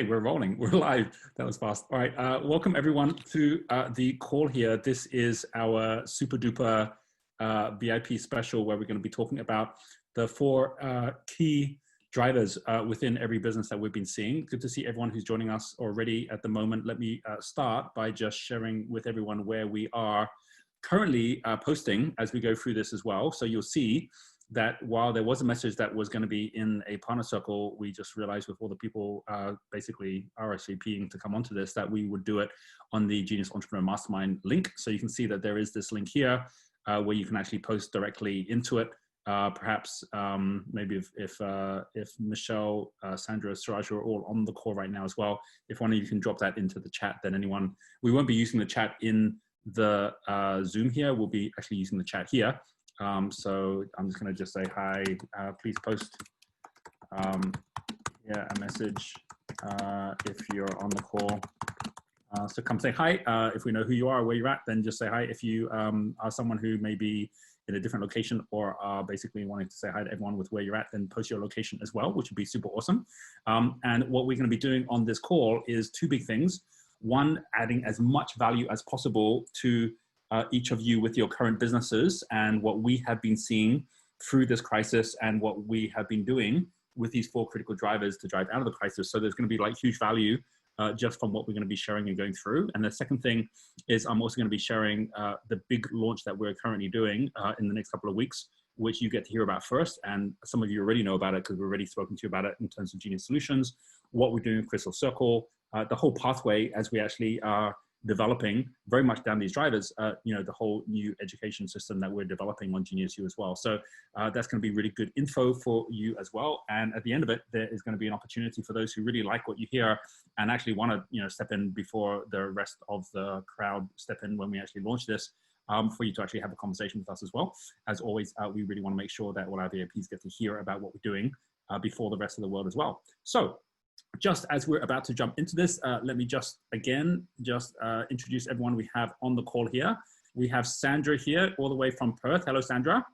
Hey, we're rolling. We're live. That was fast. All right. Welcome everyone to the call here. This is our super duper VIP special where we're going to be talking about the four key drivers within every business that we've been seeing. Good to see everyone who's joining us already at the moment. Let me start by just sharing with everyone where we are currently posting as we go through this as well. So you'll see that while there was a message that was going to be in a partner circle, we just realized with all the people basically RSVPing to come onto this, that we would do it on the Genius Entrepreneur Mastermind link. So you can see that there is this link here where you can actually post directly into it. Perhaps maybe if Michelle, Sandra, Suraj are all on the call right now as well, if one of you can drop that into the chat, then anyone, we won't be using the chat in the Zoom here, we'll be actually using the chat here. So I'm just going to just say hi, please post a message if you're on the call. So come say hi. If we know who you are, where you're at, then just say hi. If you are someone who may be in a different location or are basically wanting to say hi to everyone with where you're at, then post your location as well, which would be super awesome. And what we're going to be doing on this call is two big things. One, adding as much value as possible to each of you with your current businesses and what we have been seeing through this crisis and what we have been doing with these four critical drivers to drive out of the crisis. So there's going to be like huge value just from what we're going to be sharing and going through. And the second thing is I'm also going to be sharing the big launch that we're currently doing in the next couple of weeks, which you get to hear about first. And some of you already know about it because we've already spoken to you about it in terms of Genius Solutions, what we're doing with Crystal Circle, the whole pathway as we actually are developing very much down these drivers, the whole new education system that we're developing on Genius U as well. So that's going to be really good info for you as well. And at the end of it, there is going to be an opportunity for those who really like what you hear and actually want to, step in before the rest of the crowd step in when we actually launch this, for you to actually have a conversation with us as well. As always, we really want to make sure that all our VIPs get to hear about what we're doing before the rest of the world as well. So just as we're about to jump into this, let me just introduce everyone we have on the call here. We have Sandra here all the way from Perth. Hello, Sandra.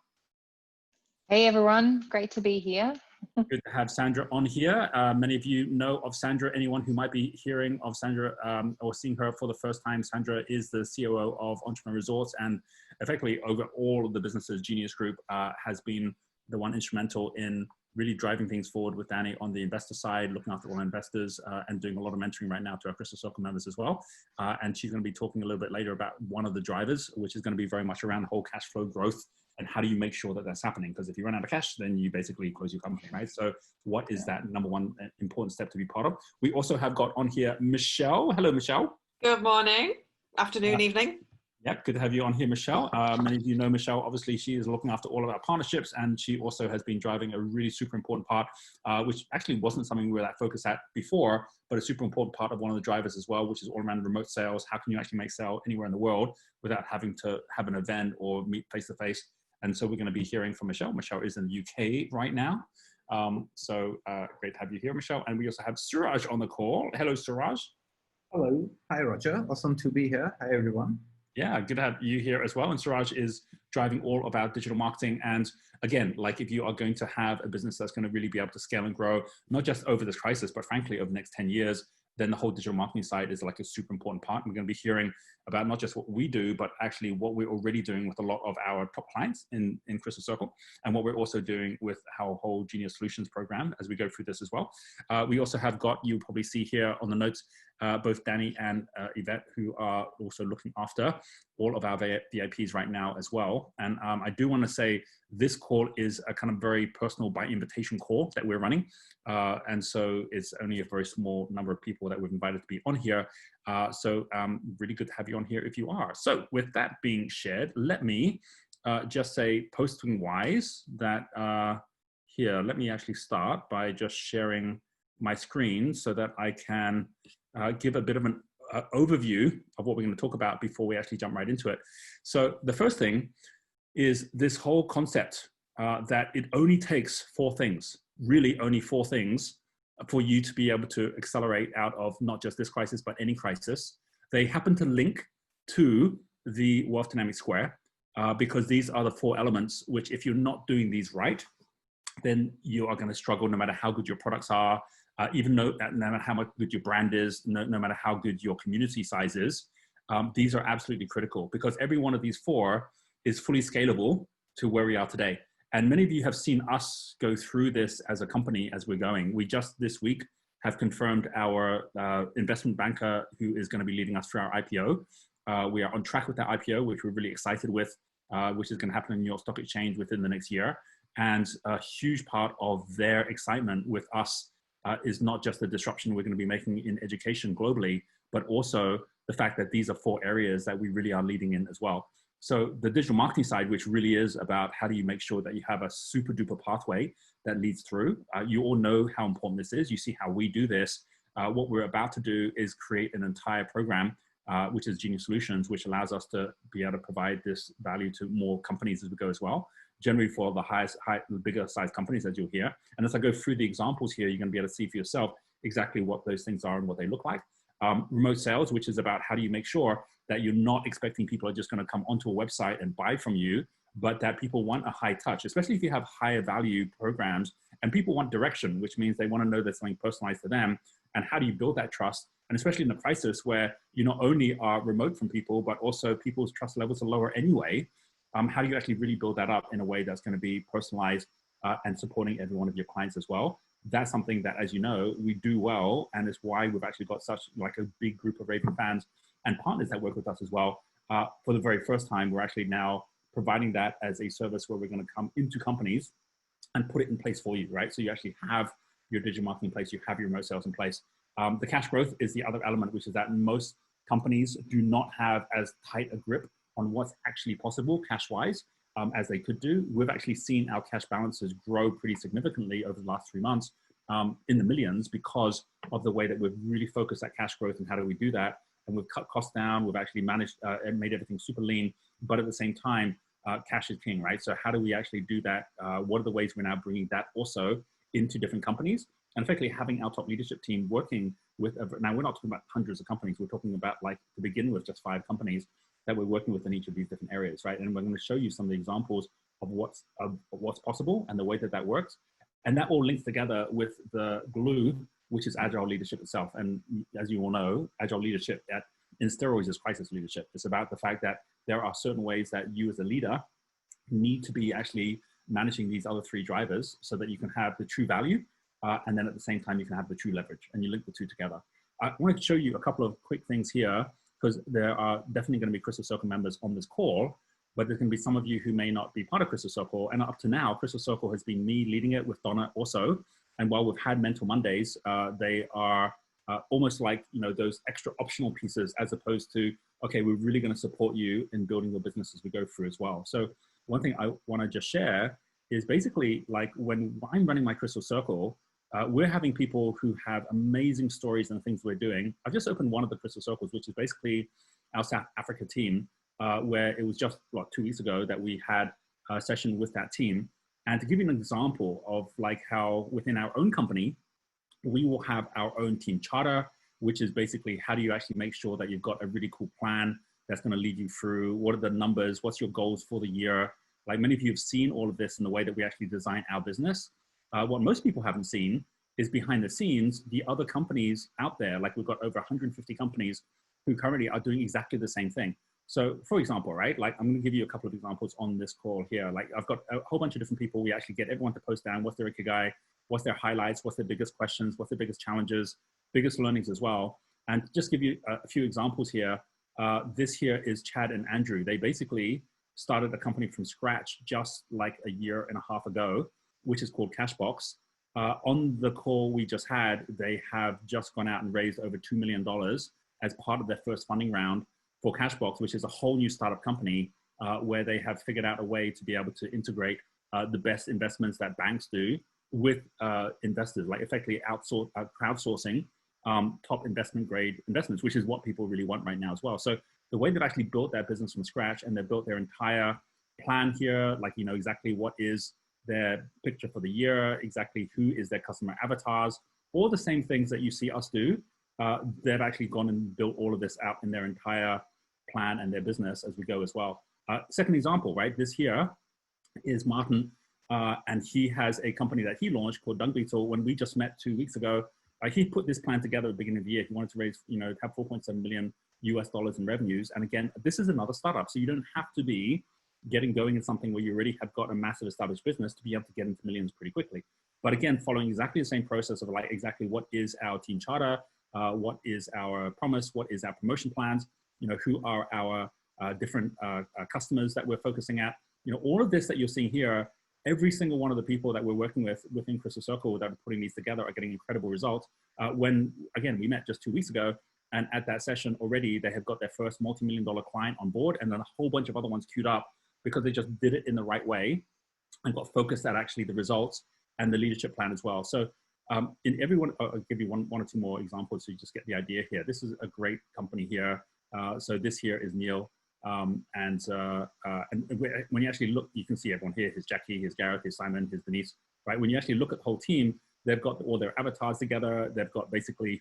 Hey, everyone. Great to be here. Good to have Sandra on here. Many of you know of Sandra. Anyone who might be hearing of Sandra or seeing her for the first time, Sandra is the COO of Entrepreneur Resorts, and effectively over all of the businesses, Genius Group has been the one instrumental in really driving things forward with Danny on the investor side, looking after all investors and doing a lot of mentoring right now to our Crystal Circle members as well. And she's going to be talking a little bit later about one of the drivers, which is going to be very much around the whole cash flow growth and how do you make sure that that's happening? Because if you run out of cash, then you basically close your company, right? So what is that number one important step to be part of? We also have got on here Michelle. Hello, Michelle. Good morning, afternoon, evening. Yeah, good to have you on here, Michelle. Many of you know Michelle. Obviously, she is looking after all of our partnerships, and she also has been driving a really super important part, which actually wasn't something we were that focused at before, but a super important part of one of the drivers as well, which is all around remote sales. How can you actually make sale anywhere in the world without having to have an event or meet face-to-face? And so we're going to be hearing from Michelle. Michelle is in the UK right now. So great to have you here, Michelle. And we also have Suraj on the call. Hello, Suraj. Hello. Hi, Roger. Awesome to be here. Hi, everyone. Yeah, good to have you here as well. And Suraj is driving all about digital marketing. And again, like if you are going to have a business that's going to really be able to scale and grow, not just over this crisis, but frankly, over the next 10 years, then the whole digital marketing side is like a super important part. And we're going to be hearing about not just what we do, but actually what we're already doing with a lot of our top clients in Crystal Circle, and what we're also doing with our whole Genius Solutions program as we go through this as well. We also have got, you'll probably see here on the notes, both Danny and Yvette, who are also looking after all of our VIPs right now as well. And I do want to say this call is a kind of very personal by invitation call that we're running. And so it's only a very small number of people that we've invited to be on here. So really good to have you on here if you are. So with that being shared, let me just say posting wise that here, let me actually start by just sharing my screen so that I can give a bit of an overview of what we're going to talk about before we actually jump right into it. So the first thing is this whole concept that it only takes four things, really only four things, for you to be able to accelerate out of not just this crisis, but any crisis. They happen to link to the Wealth Dynamic Square because these are the four elements which, if you're not doing these right, then you are going to struggle no matter how good your products are, even though no matter how much good your brand is, no matter how good your community size is, these are absolutely critical because every one of these four is fully scalable to where we are today. And many of you have seen us go through this as a company as we're going. We just this week have confirmed our investment banker who is going to be leading us through our IPO. We are on track with that IPO, which we're really excited with, which is going to happen in New York Stock Exchange within the next year. And a huge part of their excitement with us is not just the disruption we're going to be making in education globally, but also the fact that these are four areas that we really are leading in as well. So the digital marketing side, which really is about how do you make sure that you have a super duper pathway that leads through. You all know how important this is. You see how we do this. What we're about to do is create an entire program, which is Genius Solutions, which allows us to be able to provide this value to more companies as we go as well. Generally for the bigger size companies, as you'll hear. And as I go through the examples here, you're going to be able to see for yourself exactly what those things are and what they look like. Remote sales, which is about how do you make sure that you're not expecting people are just going to come onto a website and buy from you, but that people want a high touch, especially if you have higher value programs and people want direction, which means they want to know there's something personalized to them. And how do you build that trust? And especially in the crisis where you not only are remote from people, but also people's trust levels are lower anyway. How do you actually really build that up in a way that's going to be personalized and supporting every one of your clients as well? That's something that, as you know, we do well, and it's why we've actually got such like a big group of raving fans and partners that work with us as well. For the very first time, we're actually now providing that as a service where we're going to come into companies and put it in place for you, right? So you actually have your digital marketing in place, you have your remote sales in place. The cash growth is the other element, which is that most companies do not have as tight a grip on what's actually possible cash-wise as they could do. We've actually seen our cash balances grow pretty significantly over the last 3 months in the millions because of the way that we've really focused that cash growth and how do we do that. And we've cut costs down, we've actually managed and made everything super lean, but at the same time, cash is king, right? So how do we actually do that? What are the ways we're now bringing that also into different companies? And effectively having our top leadership team working with, now we're not talking about hundreds of companies, we're talking about like to begin with just 5 companies that we're working with in each of these different areas, right? And we're going to show you some of the examples of what's possible and the way that that works. And that all links together with the glue, which is agile leadership itself. And as you all know, agile leadership in steroids is crisis leadership. It's about the fact that there are certain ways that you as a leader need to be actually managing these other 3 drivers so that you can have the true value. And then at the same time, you can have the true leverage and you link the 2 together. I wanted to show you a couple of quick things here because there are definitely going to be Crystal Circle members on this call, but there can be some of you who may not be part of Crystal Circle. And up to now, Crystal Circle has been me leading it with Donna also. And while we've had Mental Mondays, they are almost like, you know, those extra optional pieces as opposed to, okay, we're really going to support you in building your business as we go through as well. So one thing I want to just share is basically like when I'm running my Crystal Circle, we're having people who have amazing stories and things we're doing. I've just opened one of the Crystal Circles, which is basically our South Africa team, where it was just 2 weeks ago that we had a session with that team. And to give you an example of like how within our own company, we will have our own team charter, which is basically how do you actually make sure that you've got a really cool plan that's going to lead you through, what are the numbers, what's your goals for the year. Like many of you have seen all of this in the way that we actually design our business. What most people haven't seen is behind the scenes, the other companies out there, like we've got over 150 companies who currently are doing exactly the same thing. So for example, right, like I'm going to give you a couple of examples on this call here. Like I've got a whole bunch of different people. We actually get everyone to post down what's their Ikigai, what's their highlights, what's their biggest questions, what's their biggest challenges, biggest learnings as well. And just give you a few examples here. This here is Chad and Andrew. They basically started a company from scratch just like a year and a half ago, which is called Cashbox. On the call we just had, they have just gone out and raised over $2 million as part of their first funding round for Cashbox, which is a whole new startup company where they have figured out a way to be able to integrate the best investments that banks do with investors, like effectively crowdsourcing top investment grade investments, which is what people really want right now as well. So the way they've actually built their business from scratch and they've built their entire plan here, like, you know, exactly what is their picture for the year, exactly who is their customer avatars, all the same things that you see us do. They've actually gone and built all of this out in their entire plan and their business as we go as well. Second example, right? This here is Martin, and he has a company that he launched called Dung Beetle. When we just met 2 weeks ago, Like he put this plan together at the beginning of the year. He wanted to raise, you know, have 4.7 million US dollars in revenues. And again, this is another startup. So you don't have to be getting going in something where you already have got a massive established business to be able to get into millions pretty quickly. But again, following exactly the same process of like exactly what is our team charter, what is our promise, what is our promotion plans, you know, who are our different customers that we're focusing at, you know, all of this that you're seeing here, every single one of the people that we're working with within Crystal Circle that are putting these together are getting incredible results. When, again, we met just 2 weeks ago, and at that session already, they have got their first multi-million-dollar client on board, and then a whole bunch of other ones queued up because they just did it in the right way and got focused at actually the results and the leadership plan as well. So in everyone, I'll give you one or two more examples so you just get the idea here. This is a great company here. So this here is Neil. And when you actually look, you can see everyone here. Here's Jackie, here's Gareth, here's Simon, here's Denise, right? When you actually look at the whole team, they've got all their avatars together. They've got basically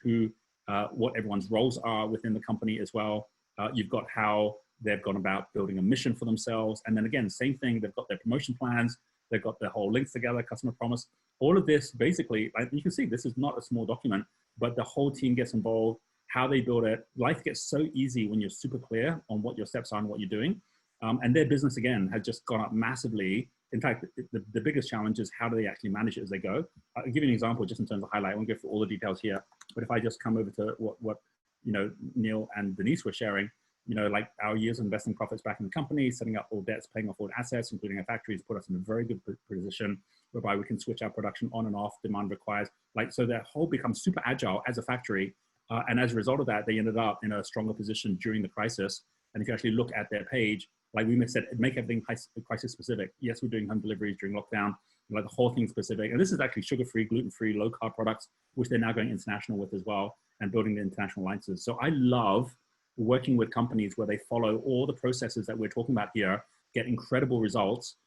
what everyone's roles are within the company as well. You've got how they've gone about building a mission for themselves. And then again, same thing, they've got their promotion plans. They've got their whole links together, customer promise. All of this basically, you can see this is not a small document, but the whole team gets involved, how they build it. Life gets so easy when you're super clear on what your steps are and what you're doing. And their business, again, has just gone up massively. In fact, the biggest challenge is how do they actually manage it as they go? I'll give you an example just in terms of highlight. I won't go through all the details here, but if I just come over to what you know, Neil and Denise were sharing, you know, like our years of investing profits back in the company, setting up all debts, paying off all assets, including our factories, put us in a very good position whereby we can switch our production on and off, demand requires. Like, so their whole becomes super agile as a factory. And as a result of that, they ended up in a stronger position during the crisis. And if you actually look at their page, like we said, make everything crisis specific. Yes, we're doing home deliveries during lockdown, like the whole thing specific. And this is actually sugar-free, gluten-free, low-carb products, which they're now going international with as well and building the international alliances. So I love working with companies where they follow all the processes that we're talking about here, get incredible results,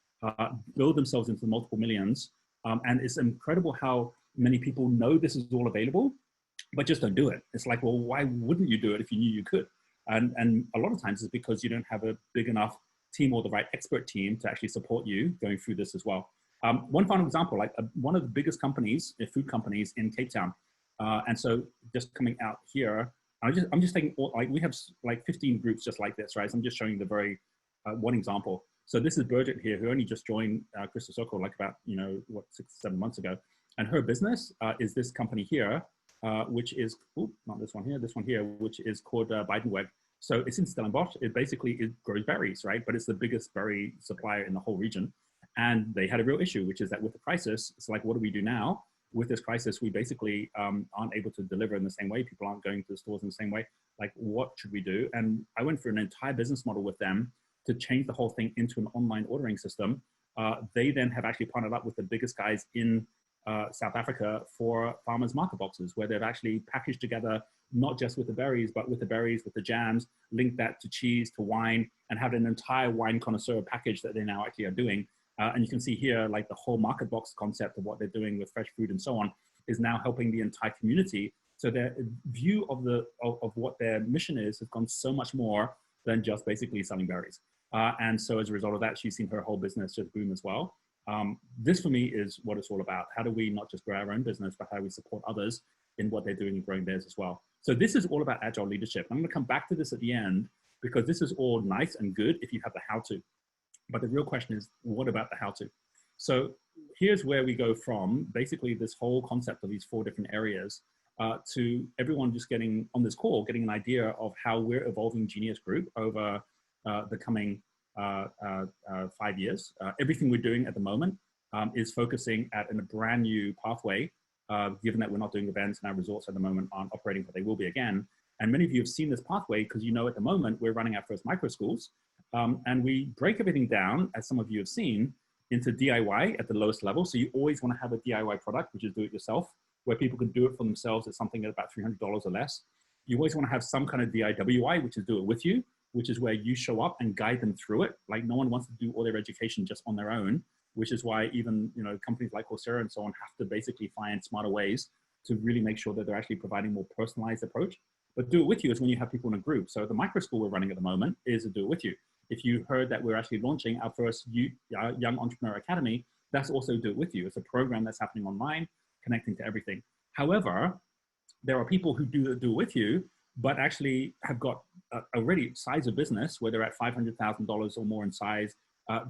build themselves into multiple millions. And it's incredible how many people know this is all available, but just don't do it. It's like, well, why wouldn't you do it if you knew you could? And a lot of times it's because you don't have a big enough team or the right expert team to actually support you going through this as well. One final example, like one of the biggest companies, food companies in Cape Town. And so just coming out here, I'm just taking, like we have like 15 groups just like this, right? So I'm just showing the very, one example. So this is Bridget here, who only just joined Crystal Circle like about, you know, what, 6-7 months ago. And her business is this company here, which is, not this one here, which is called Bidenweg. So it's in Stellenbosch. It grows berries, right? But it's the biggest berry supplier in the whole region. And they had a real issue, which is that with the crisis, it's like, what do we do now? With this crisis, we basically aren't able to deliver in the same way. People aren't going to the stores in the same way. Like, what should we do? And I went through an entire business model with them to change the whole thing into an online ordering system. They then have actually partnered up with the biggest guys in South Africa for farmers market boxes, where they've actually packaged together, not just with the berries, but with the berries, with the jams, linked that to cheese, to wine, and have an entire wine connoisseur package that they now actually are doing. And you can see here, like the whole market box concept of what they're doing with fresh food and so on is now helping the entire community. So their view of what their mission is has gone so much more than just basically selling berries. And so as a result of that, she's seen her whole business just boom as well. This for me is what it's all about. How do we not just grow our own business, but how we support others in what they're doing and growing theirs as well. So this is all about agile leadership. I'm gonna come back to this at the end because this is all nice and good if you have the how to. But the real question is, what about the how to? So here's where we go from basically this whole concept of these 4 different areas to everyone just getting on this call, getting an idea of how we're evolving Genius Group over the coming 5 years. Everything we're doing at the moment is focusing in a brand new pathway, given that we're not doing events and our resorts at the moment aren't operating, but they will be again. And many of you have seen this pathway because you know at the moment we're running our first micro schools. And we break everything down, as some of you have seen, into DIY at the lowest level. So you always want to have a DIY product, which is do it yourself, where people can do it for themselves at something at about $300 or less. You always want to have some kind of DIY, which is do it with you, which is where you show up and guide them through it. Like no one wants to do all their education just on their own, which is why even companies like Coursera and so on have to basically find smarter ways to really make sure that they're actually providing more personalized approach. But do it with you is when you have people in a group. So the micro school we're running at the moment is a do it with you. If you heard that we're actually launching our first Young Entrepreneur Academy, that's also do it with you. It's a program that's happening online, connecting to everything. However, there are people who do it with you, but actually have got already size of business where they're at $500,000 or more in size.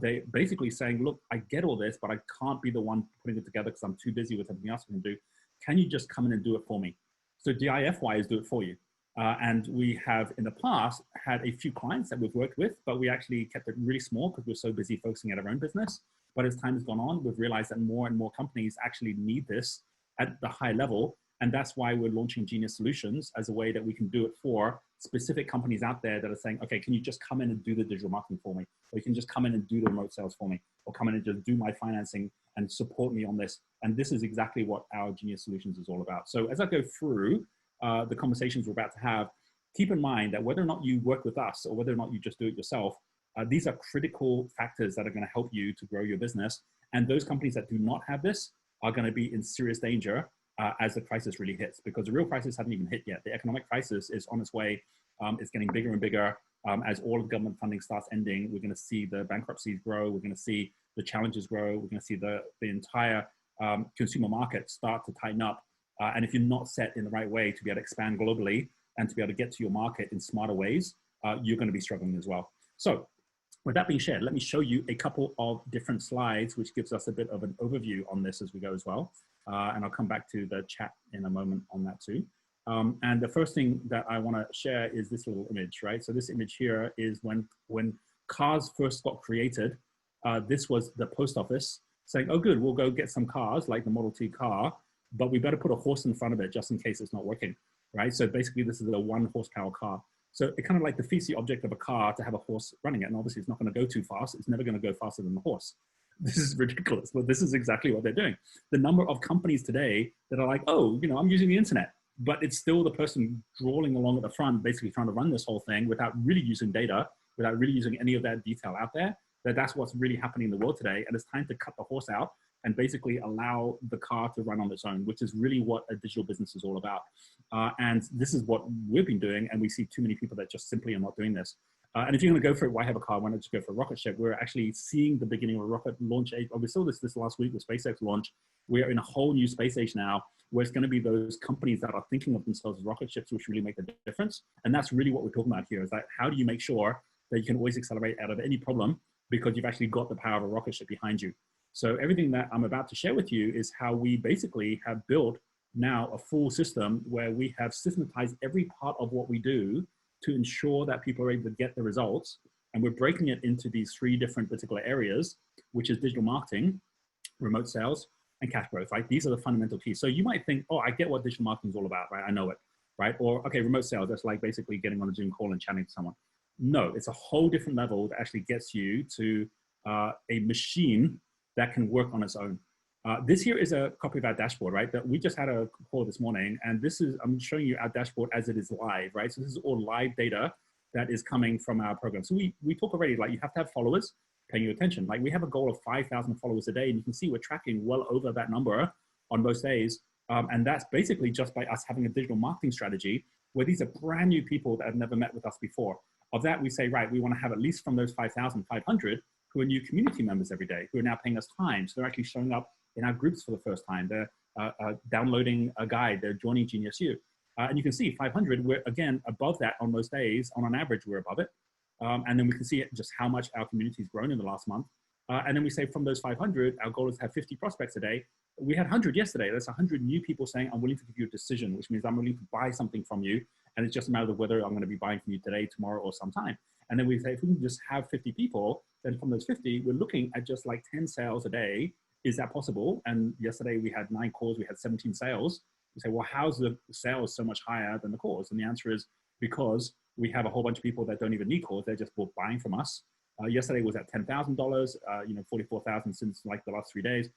They basically saying, look, I get all this, but I can't be the one putting it together because I'm too busy with everything else I can do. Can you just come in and do it for me? So DIFY is do it for you. And we have in the past had a few clients that we've worked with, but we actually kept it really small because we're so busy focusing at our own business. But as time has gone on, we've realized that more and more companies actually need this at the high level. And that's why we're launching Genius Solutions as a way that we can do it for specific companies out there that are saying, okay, can you just come in and do the digital marketing for me? Or you can just come in and do the remote sales for me, or come in and just do my financing and support me on this. And this is exactly what our Genius Solutions is all about. So as I go through the conversations we're about to have, keep in mind that whether or not you work with us or whether or not you just do it yourself, these are critical factors that are going to help you to grow your business. And those companies that do not have this are going to be in serious danger as the crisis really hits, because the real crisis hasn't even hit yet. The economic crisis is on its way. It's getting bigger and bigger. As all of government funding starts ending, we're going to see the bankruptcies grow. We're going to see the challenges grow. We're going to see the entire consumer market start to tighten up. And if you're not set in the right way to be able to expand globally and to be able to get to your market in smarter ways, you're going to be struggling as well. So with that being shared, let me show you a couple of different slides, which gives us a bit of an overview on this as we go as well. And I'll come back to the chat in a moment on that too. And the first thing that I want to share is this little image, right? So this image here is when cars first got created, this was the post office saying, oh good, we'll go get some cars like the Model T car, but we better put a horse in front of it just in case it's not working, right? So basically this is a 1 horsepower car. So it kind of like defeats the object of a car to have a horse running it. And obviously it's not going to go too fast. It's never going to go faster than the horse. This is ridiculous, but this is exactly what they're doing. The number of companies today that are like, oh, you know, I'm using the internet, but it's still the person drawing along at the front, basically trying to run this whole thing without really using data, without really using any of that detail out there. That's what's really happening in the world today. And it's time to cut the horse out and basically allow the car to run on its own, which is really what a digital business is all about. And this is what we've been doing. And we see too many people that just simply are not doing this. And if you're going to go for it, why have a car? Why not just go for a rocket ship? We're actually seeing the beginning of a rocket launch age. We saw this last week with SpaceX launch. We're in a whole new space age now, where it's going to be those companies that are thinking of themselves as rocket ships, which really make the difference. And that's really what we're talking about here, is that how do you make sure that you can always accelerate out of any problem because you've actually got the power of a rocket ship behind you. So everything that I'm about to share with you is how we basically have built now a full system where we have systematized every part of what we do to ensure that people are able to get the results. And we're breaking it into these 3 different particular areas, which is digital marketing, remote sales, and cash growth, right? These are the fundamental keys. So you might think, oh, I get what digital marketing is all about, right? I know it, right? Or, okay, remote sales, that's like basically getting on a Zoom call and chatting to someone. No, it's a whole different level that actually gets you to a machine that can work on its own. This here is a copy of our dashboard, right? That we just had a call this morning, and this is, I'm showing you our dashboard as it is live, right? So this is all live data that is coming from our program. So we talk already, like you have to have followers paying you attention. Like we have a goal of 5,000 followers a day, and you can see we're tracking well over that number on most days. And that's basically just by us having a digital marketing strategy where these are brand new people that have never met with us before. Of that, we say, right, we want to have at least from those 5,500 who are new community members every day, who are now paying us time. So they're actually showing up in our groups for the first time. They're downloading a guide, they're joining Genius U. And you can see 500, we're again above that on most days. On average, we're above it. And then we can see just how much our community's grown in the last month. And then we say from those 500, our goal is to have 50 prospects a day. We had 100 yesterday. That's 100 new people saying, I'm willing to give you a decision, which means I'm willing to buy something from you. And it's just a matter of whether I'm going to be buying from you today, tomorrow, or sometime. And then we say, if we can just have 50 people, then from those 50, we're looking at just like 10 sales a day. Is that possible? And yesterday we had 9 calls, we had 17 sales. We say, well, how's the sales so much higher than the calls? And the answer is because we have a whole bunch of people that don't even need calls. They're just buying from us. Yesterday was at $10,000, 44,000 since like the last 3 days.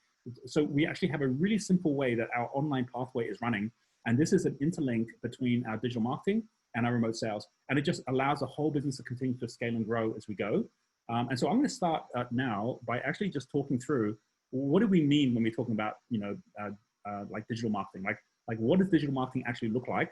So we actually have a really simple way that our online pathway is running. And this is an interlink between our digital marketing and our remote sales. And it just allows the whole business to continue to scale and grow as we go. And so I'm going to start now by actually just talking through what do we mean when we're talking about, like digital marketing, like what does digital marketing actually look like?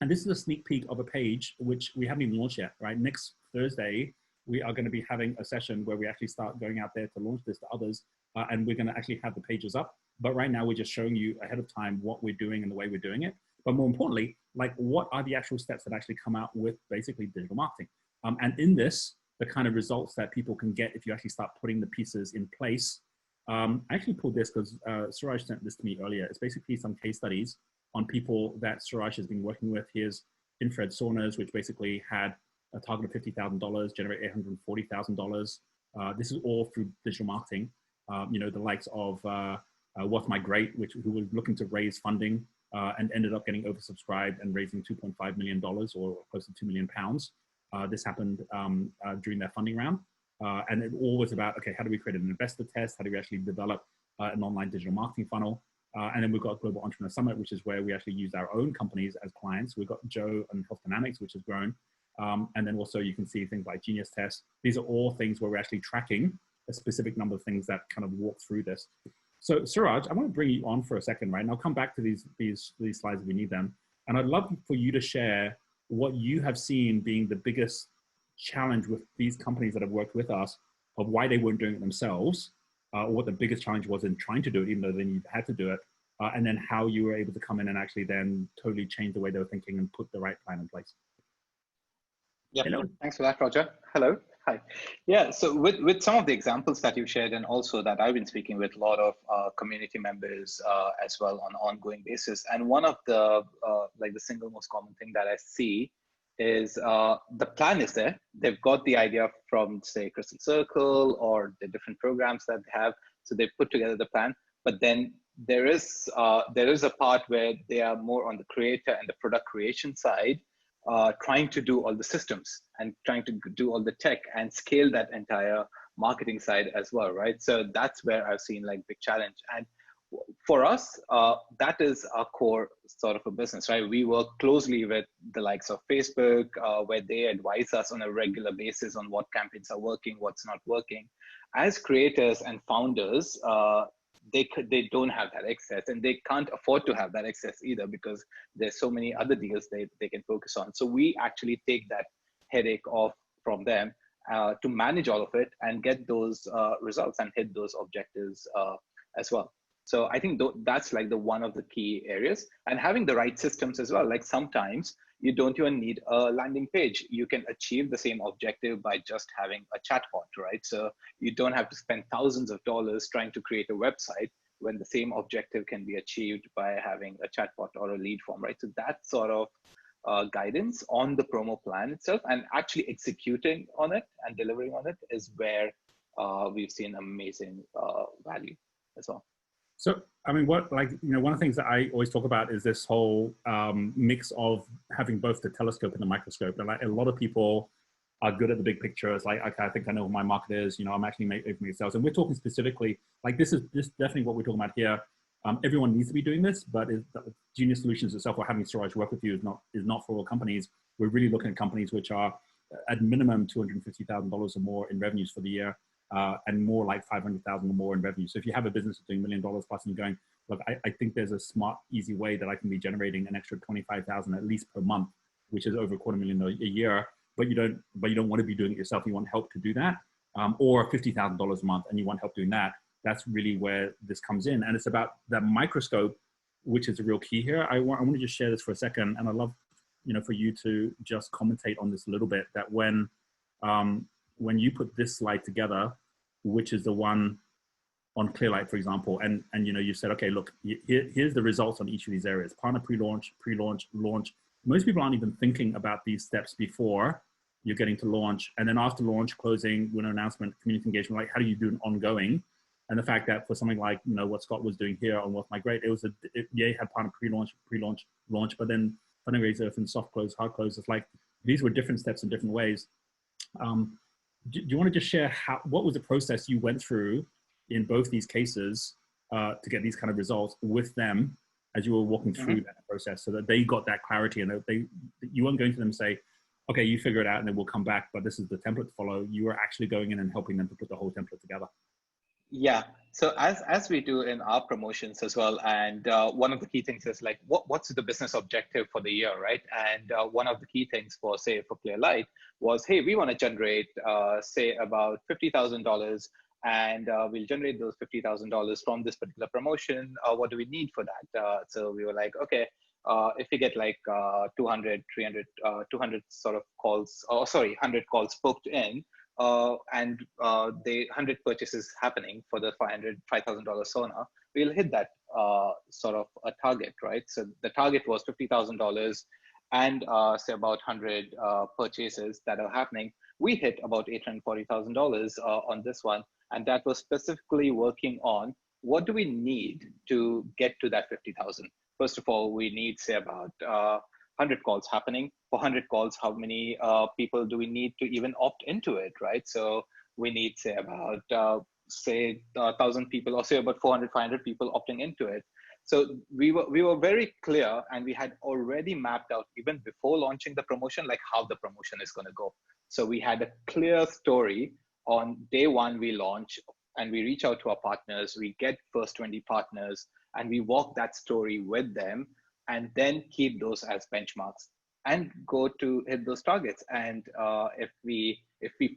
And this is a sneak peek of a page, which we haven't even launched yet, right? Next Thursday, we are going to be having a session where we actually start going out there to launch this to others. And we're going to actually have the pages up. But right now we're just showing you ahead of time what we're doing and the way we're doing it. but more importantly, like what are the actual steps that actually come out with basically digital marketing? And in this, the kind of results that people can get if you actually start putting the pieces in place. I actually pulled this because Suraj sent this to me earlier. It's basically some case studies on people that Suraj has been working with. Here's Infrared Saunas, which basically had a target of $50,000, generate $840,000. This is all through digital marketing. You know, the likes of What's My Great, who was looking to raise funding and ended up getting oversubscribed and raising $2.5 million or close to 2 million pounds. This happened during their funding round. And it all was about, okay, how do we create an investor test? How do we actually develop an online digital marketing funnel? And then we've got Global Entrepreneur Summit, which is where we actually use our own companies as clients. We've got Joe and Health Dynamics, which has grown. And then also you can see things like Genius Test. These are all things where we're actually tracking a specific number of things that kind of walk through this. So Suraj, I want to bring you on for a second, right? And I'll come back to these slides if we need them. And I'd love for you to share what you have seen being the biggest challenge with these companies that have worked with us, of why they weren't doing it themselves, or what the biggest challenge was in trying to do it, even though they had to do it, and then how you were able to come in and actually then totally change the way they were thinking and put the right plan in place. Yeah, thanks for that, Roger. Hello. Hi. Yeah, so with some of the examples that you shared, and also that I've been speaking with a lot of community members as well on an ongoing basis. And one of the, like the single most common thing that I see is the plan is there. They've got the idea from, say, Crystal Circle or the different programs that they have. So they've put together the plan, but then there is a part where they are more on the creator and the product creation side, trying to do all the systems and trying to do all the tech and scale that entire marketing side as well, right? So that's where I've seen like big challenge. And for us, that is our core sort of a business, right? We work closely with the likes of Facebook, where they advise us on a regular basis on what campaigns are working, what's not working. As creators and founders, they don't have that access, and they can't afford to have that access either, because there's so many other deals they can focus on. So we actually take that headache off from them to manage all of it and get those results and hit those objectives as well. So I think that's like the one of the key areas, and having the right systems as well. Like sometimes you don't even need a landing page. You can achieve the same objective by just having a chatbot, right? So you don't have to spend thousands of dollars trying to create a website when the same objective can be achieved by having a chatbot or a lead form, right? So that sort of guidance on the promo plan itself and actually executing on it and delivering on it is where we've seen amazing value as well. So, I mean, one of the things that I always talk about is this whole mix of having both the telescope and the microscope. And like a lot of people are good at the big picture. It's like, okay, I think I know what my market is. I'm actually making sales. And we're talking specifically, like this is definitely what we're talking about here. Everyone needs to be doing this, but Genius Solutions itself, or having Suraj work with you is not for all companies. We're really looking at companies which are at minimum $250,000 or more in revenues for the year. And more like 500,000 or more in revenue. So if you have a business that's doing $1 million plus and you're going, look, I think there's a smart, easy way that I can be generating an extra 25,000 at least per month, which is over $250,000 a year. But you don't want to be doing it yourself. You want help to do that, or $50,000 a month, and you want help doing that. That's really where this comes in, and it's about that microscope, which is a real key here. I want to just share this for a second, and I'd love, for you to just commentate on this a little bit. That when you put this slide together, which is the one on Clearlight, for example, and you said, okay, look, here's the results on each of these areas: partner, pre-launch, launch. Most people aren't even thinking about these steps before you're getting to launch, and then after launch, closing, winner announcement, community engagement. Like, how do you do an ongoing? And the fact that for something like what Scott was doing here on What's My Great, it had partner, pre-launch, launch, but then fundraiser and soft close, hard close. It's like these were different steps in different ways. Do you want to just share what was the process you went through in both these cases to get these kind of results with them as you were walking through that process, so that they got that clarity and that you weren't going to them and say, okay, you figure it out and then we'll come back, but this is the template to follow. You were actually going in and helping them to put the whole template together. Yeah. So as we do in our promotions as well, and one of the key things is like, what's the business objective for the year, right? And one of the key things for Clearlight was, hey, we want to generate, say, about $50,000, and we'll generate those $50,000 from this particular promotion. What do we need for that? So we were like, okay, if we get like 200, 300, 200 sort of calls, or sorry, 100 calls booked in, and the 100 purchases happening for the $5,000 Sona, we'll hit that sort of a target, right? So the target was $50,000 and say about 100 purchases that are happening. We hit about $840,000 on this one. And that was specifically working on what do we need to get to that 50,000? First of all, we need say about 100 calls happening. For 100 calls, how many people do we need to even opt into it, right? So we need say about say 1,000 people, or say about 400, 500 people opting into it. So we were very clear, and we had already mapped out even before launching the promotion, like how the promotion is going to go. So we had a clear story on day one. We launch and we reach out to our partners. We get first 20 partners, and we walk that story with them, and then keep those as benchmarks and go to hit those targets. And if we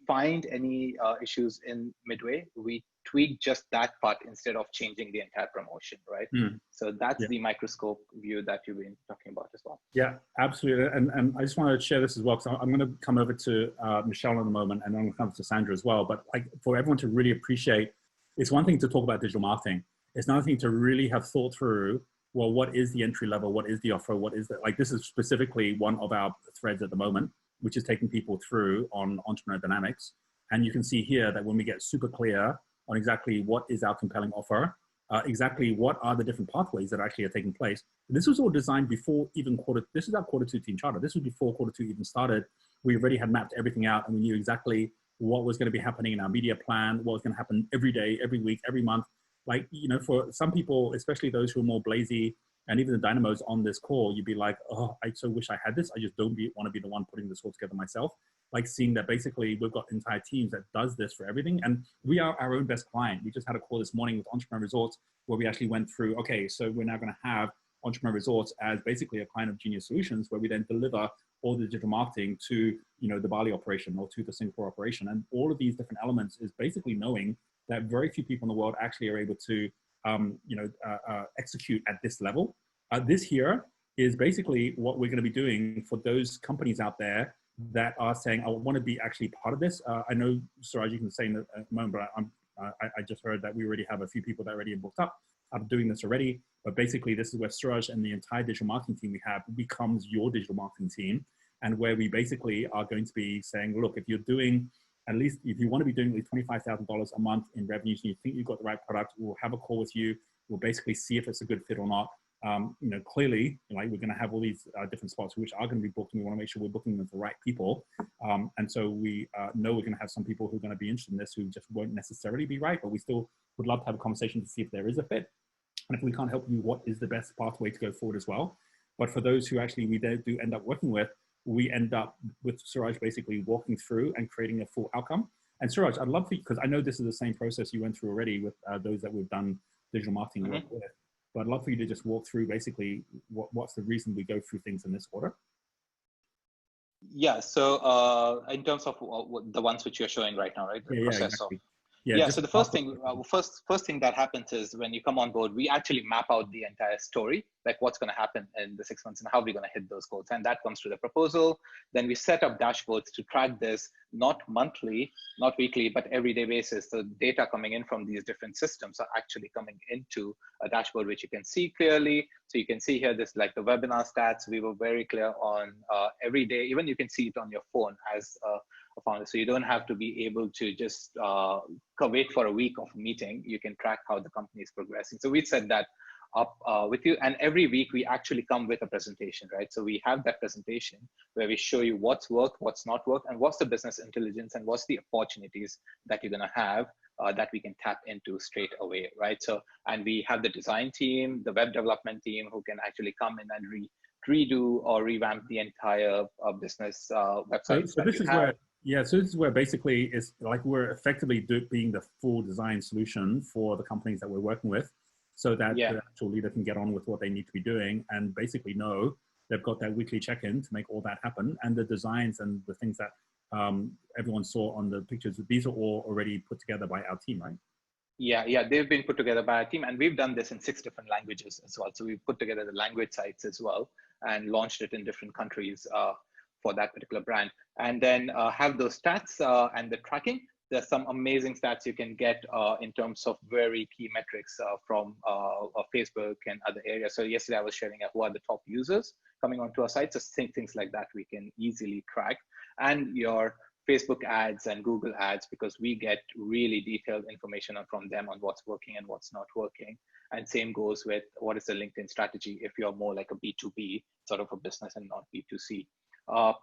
find any issues in midway, we tweak just that part instead of changing the entire promotion, right? So that's the microscope view that you've been talking about as well. Yeah, absolutely. And I just want to share this as well, because I'm going to come over to Michelle in a moment, and then I'm going to come to Sandra as well. But like, for everyone to really appreciate, it's one thing to talk about digital marketing. It's another thing to really have thought through, well, what is the entry level? What is the offer? What is the, like, this is specifically one of our threads at the moment, which is taking people through on Entrepreneur Dynamics. And you can see here that when we get super clear on exactly what is our compelling offer, exactly what are the different pathways that actually are taking place. This was all designed before even this is our Q2 team charter. This was before Q2 even started. We already had mapped everything out, and we knew exactly what was going to be happening in our media plan, what was going to happen every day, every week, every month. Like, you know, for some people, especially those who are more blazy, and even the dynamos on this call, you'd be like, oh, I so wish I had this. I just don't want to be the one putting this all together myself. Like, seeing that basically we've got entire teams that does this for everything. And we are our own best client. We just had a call this morning with Entrepreneur Resorts, where we actually went through, okay, so we're now going to have Entrepreneur Resorts as basically a client of Genius Solutions, where we then deliver all the digital marketing to, you know, the Bali operation or to the Singapore operation. And all of these different elements is basically knowing that very few people in the world actually are able to, execute at this level. This here is basically what we're going to be doing for those companies out there that are saying, I want to be actually part of this. I know, Suraj, you can say in a moment, but I just heard that we already have a few people that already booked up. I'm doing this already, but basically this is where Suraj and the entire digital marketing team we have becomes your digital marketing team, and where we basically are going to be saying, look, if you're doing, at least if you want to be doing at least $25,000 a month in revenues and you think you've got the right product, we'll have a call with you. We'll basically see if it's a good fit or not. You know, clearly, like, we're going to have all these different spots which are going to be booked, and we want to make sure we're booking them with the right people. And so we know we're going to have some people who are going to be interested in this who just won't necessarily be right, but we still would love to have a conversation to see if there is a fit. And if we can't help you, what is the best pathway to go forward as well. But for those who actually we do end up working with, we end up with Suraj basically walking through and creating a full outcome. And Suraj, I'd love for you, because I know this is the same process you went through already with those that we've done digital marketing work with. But I'd love for you to just walk through basically what's the reason we go through things in this order. Yeah, so in terms of the ones which you're showing right now, right? The process exactly. Yeah, so the first thing, first thing that happens is when you come on board, we actually map out the entire story, like what's going to happen in the 6 months and how we're going to hit those goals. And that comes to the proposal. Then we set up dashboards to track this, not monthly, not weekly, but everyday basis. The data coming in from these different systems are actually coming into a dashboard, which you can see clearly. So you can see here, this like the webinar stats. We were very clear on every day. Even you can see it on your phone as a founder. So you don't have to be able to just wait for a week of meeting. You can track how the company is progressing. So we set that up with you. And every week we actually come with a presentation, right? So we have that presentation where we show you what's worked, what's not worked, and what's the business intelligence and what's the opportunities that you're gonna have that we can tap into straight away, right? So, and we have the design team, the web development team who can actually come in and redo or revamp the entire business website. So this is where, yeah, so this is where basically it's like we're effectively being the full design solution for the companies that we're working with, so that the actual leader can get on with what they need to be doing and basically know they've got that weekly check-in to make all that happen. And the designs and the things that everyone saw on the pictures, these are all already put together by our team, right? Yeah, they've been put together by a team, and we've done this in 6 different languages as well. So we've put together the language sites as well and launched it in different countries for that particular brand. And then have those stats and the tracking. There's some amazing stats you can get in terms of very key metrics from Facebook and other areas. So yesterday I was sharing who are the top users coming onto our site. So things like that we can easily track. And your Facebook ads and Google ads, because we get really detailed information from them on what's working and what's not working. And same goes with what is the LinkedIn strategy if you're more like a B2B sort of a business and not B2C.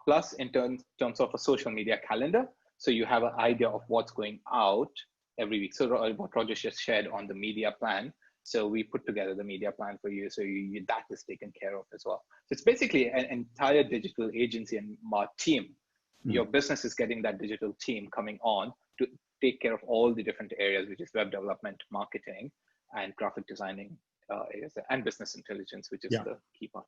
Plus in terms of a social media calendar, so you have an idea of what's going out every week. So what Roger just shared on the media plan. So we put together the media plan for you. So that is taken care of as well. So it's basically an entire digital agency and team. Your business is getting that digital team coming on to take care of all the different areas, which is web development, marketing, and graphic designing areas, and business intelligence, which is the key part.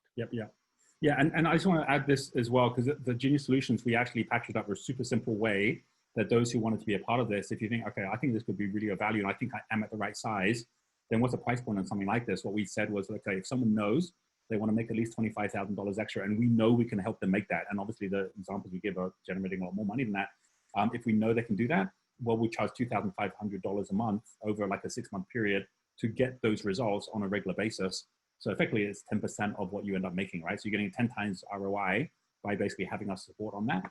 Yeah, and I just want to add this as well, because the Genius Solutions, we actually packaged up a super simple way that those who wanted to be a part of this, if you think, okay, I think this could be really of value, and I think I am at the right size, then what's the price point on something like this? What we said was, okay, if someone knows they want to make at least $25,000 extra, and we know we can help them make that, and obviously the examples we give are generating a lot more money than that. If we know they can do that, well, we charge $2,500 a month over like a 6-month period to get those results on a regular basis. So effectively, it's 10% of what you end up making, right? So you're getting 10 times ROI by basically having us support on that.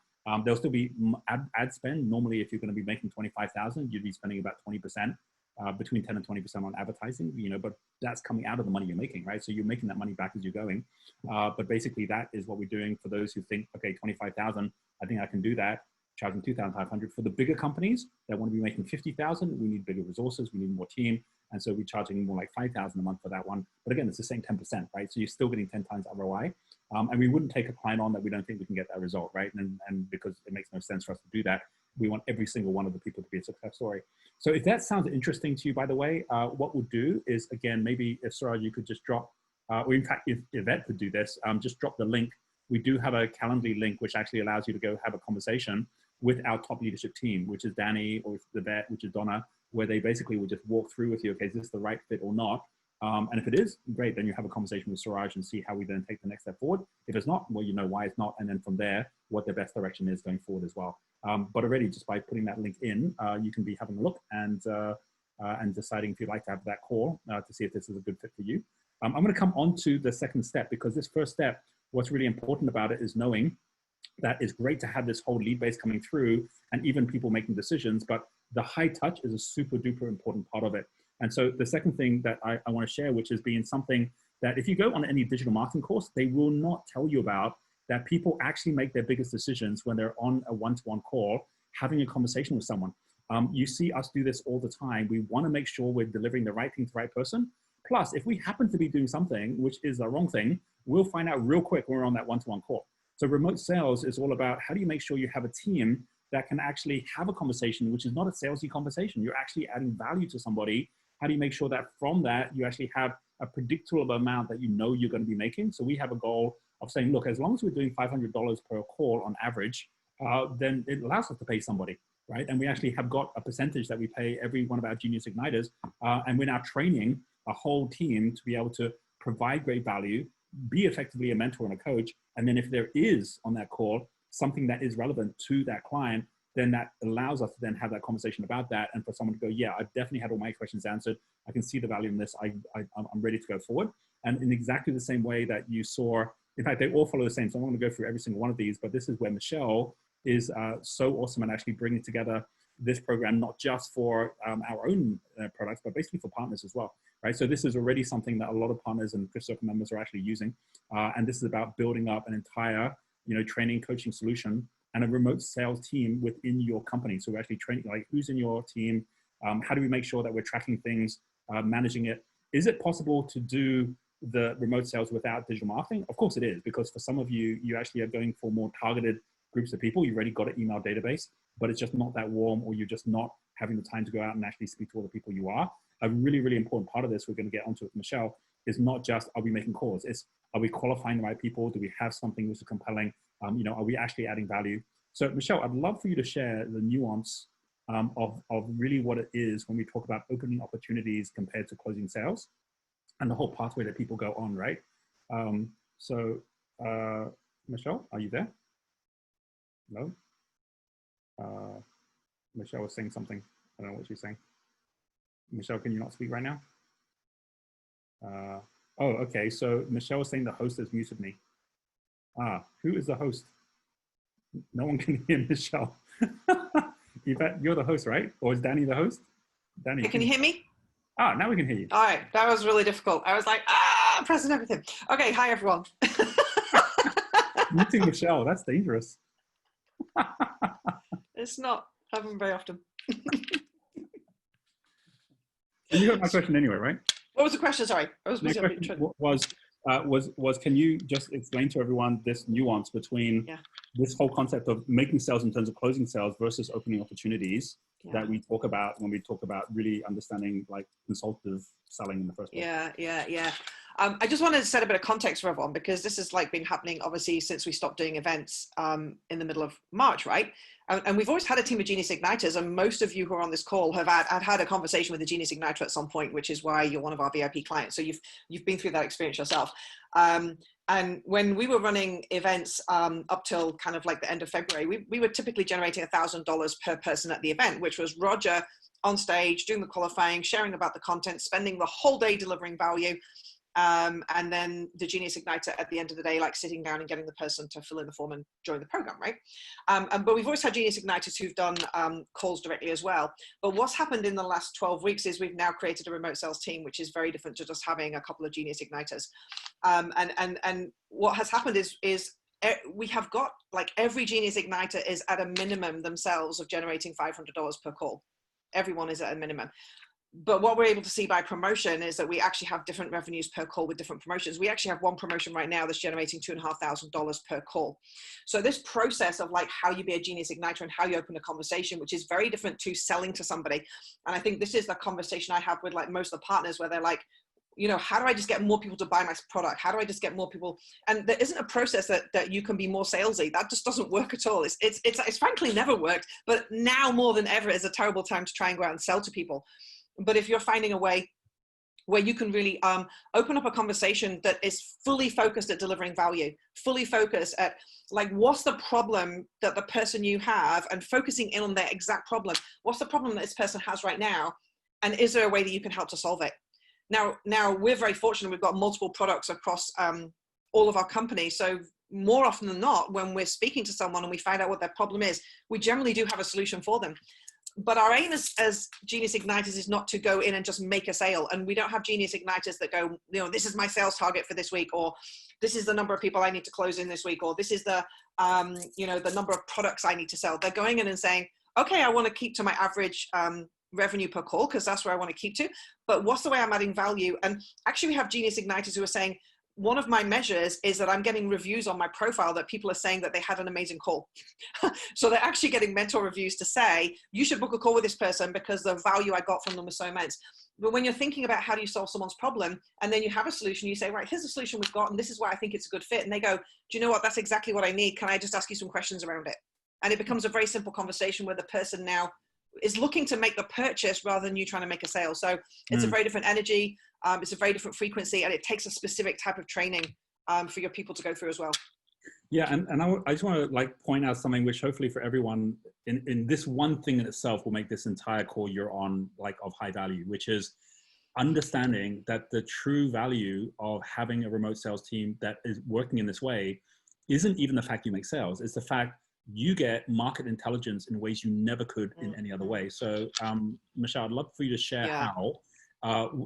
There'll still be ad spend. Normally, if you're going to be making 25,000, you'd be spending about 20%, between 10 and 20% on advertising, but that's coming out of the money you're making, right? So you're making that money back as you're going. But basically, that is what we're doing for those who think, okay, 25,000, I think I can do that, charging 2,500. For the bigger companies that want to be making 50,000, we need bigger resources, we need more team. And so we're charging more like 5,000 a month for that one. But again, it's the same 10%, right? So you're still getting 10 times ROI. And we wouldn't take a client on that we don't think we can get that result, right? And because it makes no sense for us to do that, we want every single one of the people to be a success story. So if that sounds interesting to you, by the way, what we'll do is, again, maybe if Suraj, you could just drop, or in fact, if Yvette could do this, just drop the link. We do have a Calendly link, which actually allows you to go have a conversation with our top leadership team, which is Danny, or Yvette, which is Donna, where they basically will just walk through with you, okay, is this the right fit or not? And if it is, great, then you have a conversation with Suraj and see how we then take the next step forward. If it's not, well, you know why it's not. And then from there, what the best direction is going forward as well. But already just by putting that link in, you can be having a look and deciding if you'd like to have that call to see if this is a good fit for you. I'm going to come on to the second step, because this first step, what's really important about it is knowing that it's great to have this whole lead base coming through and even people making decisions, but the high touch is a super duper important part of it. And so the second thing that I want to share, which is being something that if you go on any digital marketing course, they will not tell you about, that people actually make their biggest decisions when they're on a one-to-one call, having a conversation with someone. You see us do this all the time. We want to make sure we're delivering the right thing to the right person. Plus, if we happen to be doing something which is the wrong thing, we'll find out real quick when we're on that one-to-one call. So remote sales is all about how do you make sure you have a team that can actually have a conversation, which is not a salesy conversation. You're actually adding value to somebody. How do you make sure that from that, you actually have a predictable amount that you know you're going to be making? So we have a goal of saying, look, as long as we're doing $500 per call on average, then it allows us to pay somebody, right? And we actually have got a percentage that we pay every one of our Genius Igniters. And we're now training a whole team to be able to provide great value, be effectively a mentor and a coach. And then if there is on that call something that is relevant to that client, then that allows us to then have that conversation about that. And for someone to go, yeah, I've definitely had all my questions answered. I can see the value in this. I'm ready to go forward. And in exactly the same way that you saw, in fact, they all follow the same. So I'm going to go through every single one of these, but this is where Michelle is so awesome at actually bringing together this program, not just for our own products, but basically for partners as well, right? So this is already something that a lot of partners and Chris Circle members are actually using. And this is about building up an entire, training coaching solution and a remote sales team within your company. So we're actually training, like who's in your team? How do we make sure that we're tracking things, managing it? Is it possible to do the remote sales without digital marketing? Of course it is, because for some of you, you actually are going for more targeted groups of people. You've already got an email database, but it's just not that warm, or you're just not having the time to go out and actually speak to all the people you are. A really, really important part of this, we're going to get onto with Michelle, is not just, are we making calls? It's, are we qualifying the right people? Do we have something which is compelling? Are we actually adding value? So Michelle, I'd love for you to share the nuance of really what it is when we talk about opening opportunities compared to closing sales and the whole pathway that people go on, right? Michelle, are you there? No? Michelle was saying something. I don't know what she's saying. Michelle, can you not speak right now? Oh, okay. So Michelle was saying the host has muted me. Who is the host? No one can hear Michelle. Yvette, you're the host, right? Or is Danny the host? Danny, Can you hear me? Now we can hear you. All right, that was really difficult. I was like, pressing everything. Okay, hi everyone. Muting Michelle, that's dangerous. It's not happening very often. You got my question anyway, right? What was the question? Sorry, I was My busy. question was can you just explain to everyone this nuance between this whole concept of making sales in terms of closing sales versus opening opportunities that we talk about when we talk about really understanding like consultative selling in the first place? Yeah. I just wanted to set a bit of context for everyone because this has like been happening obviously since we stopped doing events in the middle of March, right? And we've always had a team of Genius Igniters, and most of you who are on this call have had a conversation with a Genius Igniter at some point, which is why you're one of our VIP clients. So you've been through that experience yourself. And when we were running events up till kind of like the end of February, we were typically generating $1,000 per person at the event, which was Roger on stage, doing the qualifying, sharing about the content, spending the whole day delivering value. And then the Genius Igniter at the end of the day, like sitting down and getting the person to fill in the form and join the program, right? But we've always had Genius Igniters who've done calls directly as well. But what's happened in the last 12 weeks is we've now created a remote sales team, which is very different to just having a couple of Genius Igniters. And what has happened is we have got like every Genius Igniter is at a minimum themselves of generating $500 per call. Everyone is at a minimum. But what we're able to see by promotion is that we actually have different revenues per call with different promotions. We actually have one promotion right now that's generating $2,500 per call. So this process of like how you be a Genius Igniter and how you open a conversation, which is very different to selling to somebody. And I think this is the conversation I have with like most of the partners where they're like, you know, how do I just get more people to buy my product? How do I just get more people? And there isn't a process that you can be more salesy. That just doesn't work at all. It's frankly never worked, but now more than ever is a terrible time to try and go out and sell to people. But if you're finding a way where you can really open up a conversation that is fully focused at delivering value, fully focused at like, what's the problem that the person you have and focusing in on their exact problem. What's the problem that this person has right now? And is there a way that you can help to solve it? Now we're very fortunate. We've got multiple products across all of our companies. So more often than not, when we're speaking to someone and we find out what their problem is, we generally do have a solution for them. But our aim as Genius Igniters is not to go in and just make a sale. And we don't have Genius Igniters that go, you know, this is my sales target for this week, or this is the number of people I need to close in this week, or this is the, you know, the number of products I need to sell. They're going in and saying, okay, I want to keep to my average revenue per call because that's where I want to keep to. But what's the way I'm adding value? And actually we have Genius Igniters who are saying, one of my measures is that I'm getting reviews on my profile that people are saying that they had an amazing call. So they're actually getting mentor reviews to say, you should book a call with this person because the value I got from them was so immense. But when you're thinking about how do you solve someone's problem, and then you have a solution, you say, right, here's a solution we've got, and this is why I think it's a good fit. And they go, do you know what? That's exactly what I need. Can I just ask you some questions around it? And it becomes a very simple conversation where the person now is looking to make the purchase rather than you trying to make a sale. So it's a very different energy. It's a very different frequency, and it takes a specific type of training for your people to go through as well. Yeah, and I just want to like point out something which hopefully for everyone in this one thing in itself will make this entire call you're on like of high value, which is understanding that the true value of having a remote sales team that is working in this way isn't even the fact you make sales. It's the fact you get market intelligence in ways you never could in any other way. So Michelle, I'd love for you to share how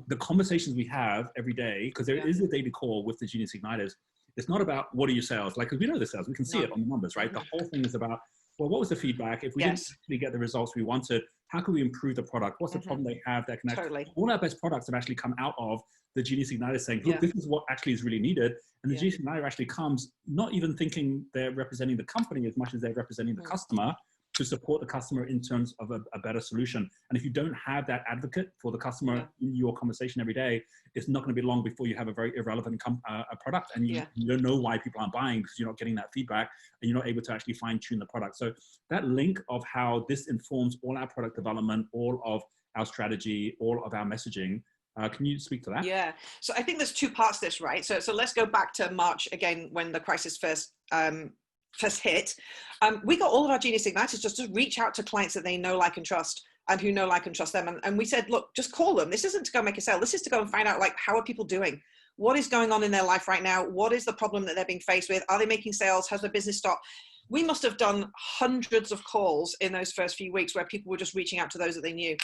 the conversations we have every day, because there is a daily call with the Genius Igniters. It's not about what are your sales, like, because we know the sales, we can see it on the numbers, right? The whole thing is about, well, what was the feedback? If we didn't actually get the results we wanted, how can we improve the product? What's the problem they have that can actually, all our best products have actually come out of the Genius Igniter saying, look, this is what actually is really needed. And the Genius Igniter actually comes not even thinking they're representing the company as much as they're representing the customer. to support the customer in terms of a better solution. And if you don't have that advocate for the customer in your conversation every day, it's not going to be long before you have a very irrelevant product, and you don't know why people aren't buying because you're not getting that feedback and you're not able to actually fine tune the product. So that link of how this informs all our product development, all of our strategy, all of our messaging. Can you speak to that? Yeah. So I think there's two parts to this, right? So let's go back to March again, when the crisis first hit. We got all of our Genius Igniters just to reach out to clients that they know, like, and trust, and who know, like, and trust them. And we said, look, just call them. This isn't to go make a sale. This is to go and find out, like, how are people doing? What is going on in their life right now? What is the problem that they're being faced with? Are they making sales? Has their business stopped? We must have done hundreds of calls in those first few weeks where people were just reaching out to those that they knew.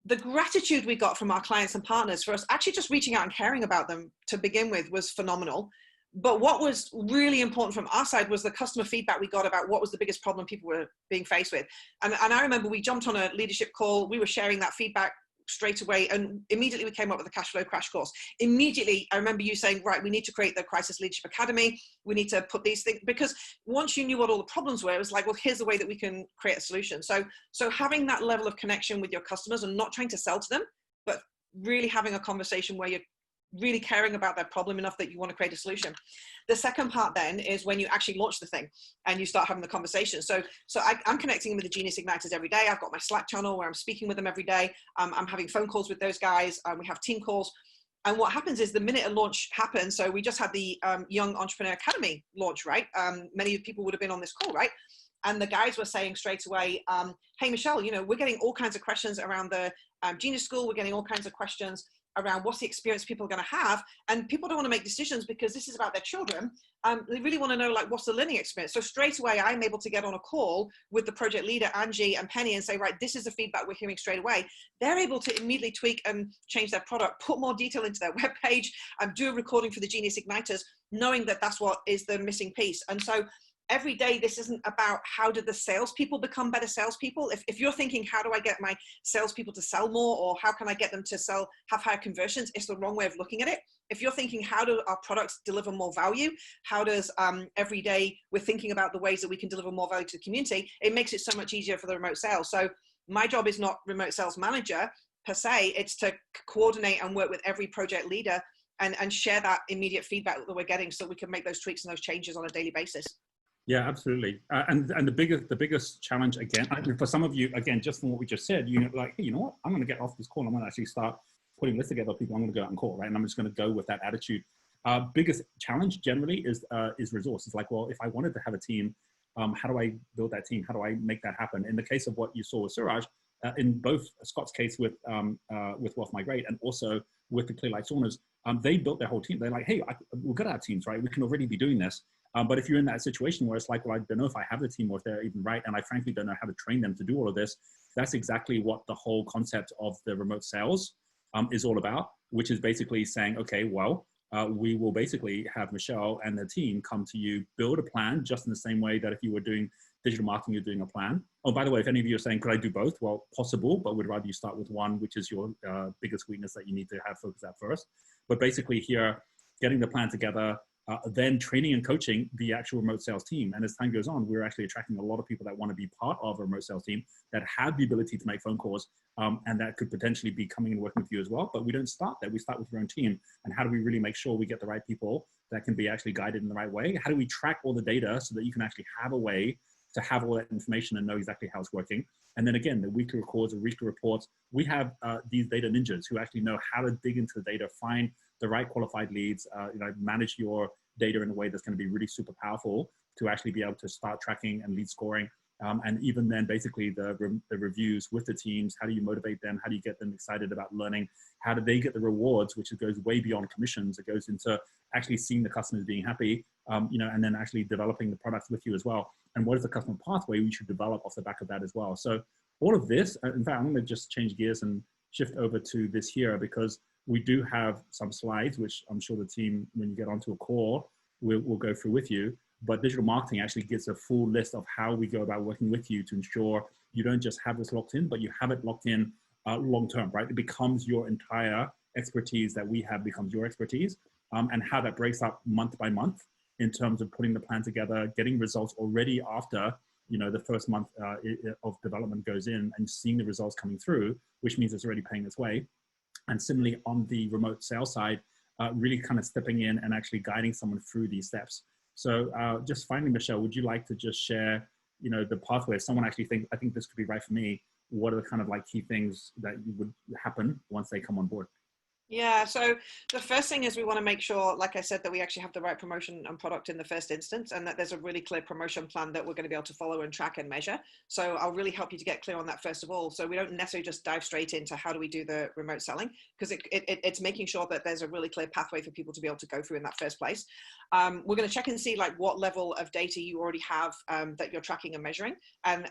The gratitude we got from our clients and partners for us actually just reaching out and caring about them to begin with was phenomenal. But what was really important from our side was the customer feedback we got about what was the biggest problem people were being faced with. And I remember we jumped on a leadership call. We were sharing that feedback straight away, and immediately we came up with a cash flow crash course. Immediately, I remember you saying, right, we need to create the Crisis Leadership Academy. We need to put these things, because once you knew what all the problems were, it was like, well, here's the way that we can create a solution. So having that level of connection with your customers and not trying to sell to them, but really having a conversation where you're really caring about their problem enough that you want to create a solution. The second part then is when you actually launch the thing and you start having the conversation. So I'm connecting with the Genius Igniters every day. I've got my Slack channel where I'm speaking with them every day. I'm having phone calls with those guys. We have team calls. And what happens is the minute a launch happens, so we just had the Young Entrepreneur Academy launch, right? Many people would have been on this call, right? And the guys were saying straight away, hey, Michelle, we're getting all kinds of questions around the Genius School. We're getting all kinds of questions around what's the experience people are going to have, and people don't want to make decisions because this is about their children. They really want to know, like, what's the learning experience. So straight away, I'm able to get on a call with the project leader, Angie and Penny, and say, right, this is the feedback we're hearing straight away. They're able to immediately tweak and change their product, put more detail into their webpage, do a recording for the Genius Igniters, knowing that that's what is the missing piece. And so every day, this isn't about how did the salespeople become better salespeople. If you're thinking, how do I get my salespeople to sell more, or how can I get them to have higher conversions, it's the wrong way of looking at it. If you're thinking, how do our products deliver more value? How does every day we're thinking about the ways that we can deliver more value to the community? It makes it so much easier for the remote sales. So my job is not remote sales manager per se. It's to coordinate and work with every project leader and share that immediate feedback that we're getting so we can make those tweaks and those changes on a daily basis. Yeah, absolutely. And the biggest challenge, again, for some of you, again, just from what we just said, like, hey, you know what? I'm going to get off this call. I'm going to actually start putting this together. People, I'm going to go out and call, right? And I'm just going to go with that attitude. Biggest challenge generally is resources. Like, well, if I wanted to have a team, how do I build that team? How do I make that happen? In the case of what you saw with Suraj, in both Scott's case with Wealth Migrate and also with the Clear Light Saunas, they built their whole team. They're like, hey, we've got our teams, right? We can already be doing this. But if you're in that situation where it's like, well, I don't know if I have the team or if they're even right, and I frankly don't know how to train them to do all of this, that's exactly what the whole concept of the remote sales is all about, which is basically saying, okay, well, we will basically have Michelle and the team come to you, build a plan, just in the same way that if you were doing digital marketing, you're doing a plan. Oh, by the way, if any of you are saying, could I do both? Well, possible, but we'd rather you start with one, which is your biggest weakness that you need to have focus at first. But basically here, getting the plan together, then training and coaching the actual remote sales team. And as time goes on, we're actually attracting a lot of people that want to be part of a remote sales team that have the ability to make phone calls, and that could potentially be coming and working with you as well. But we don't start there. We start with your own team. And how do we really make sure we get the right people that can be actually guided in the right way? How do we track all the data so that you can actually have a way to have all that information and know exactly how it's working? And then again, the weekly records, the weekly reports, we have these data ninjas who actually know how to dig into the data, find the right qualified leads, manage your data in a way that's going to be really super powerful to actually be able to start tracking and lead scoring. And even then, basically the reviews with the teams, how do you motivate them? How do you get them excited about learning? How do they get the rewards, which goes way beyond commissions? It goes into actually seeing the customers being happy, and then actually developing the products with you as well. And what is the customer pathway we should develop off the back of that as well? So all of this, in fact, I'm going to just change gears and shift over to this here, because we do have some slides, which I'm sure the team, when you get onto a call, we'll go through with you. But digital marketing actually gives a full list of how we go about working with you to ensure you don't just have this locked in, but you have it locked in long-term, right? It becomes your entire expertise that we have becomes your expertise, and how that breaks up month by month in terms of putting the plan together, getting results already after you know, the first month of development goes in and seeing the results coming through, which means it's already paying its way. And similarly on the remote sales side, really kind of stepping in and actually guiding someone through these steps. So just finally, Michelle, would you like to just share, you know, the pathway? If someone actually thinks, I think this could be right for me, what are the kind of like key things that would happen once they come on board? Yeah, so the first thing is we want to make sure, like I said, that we actually have the right promotion and product in the first instance, and that there's a really clear promotion plan that we're going to be able to follow and track and measure. So I'll really help you to get clear on that first of all. So we don't necessarily just dive straight into how do we do the remote selling, because it's making sure that there's a really clear pathway for people to be able to go through in that first place. We're going to check and see like what level of data you already have that you're tracking and measuring, and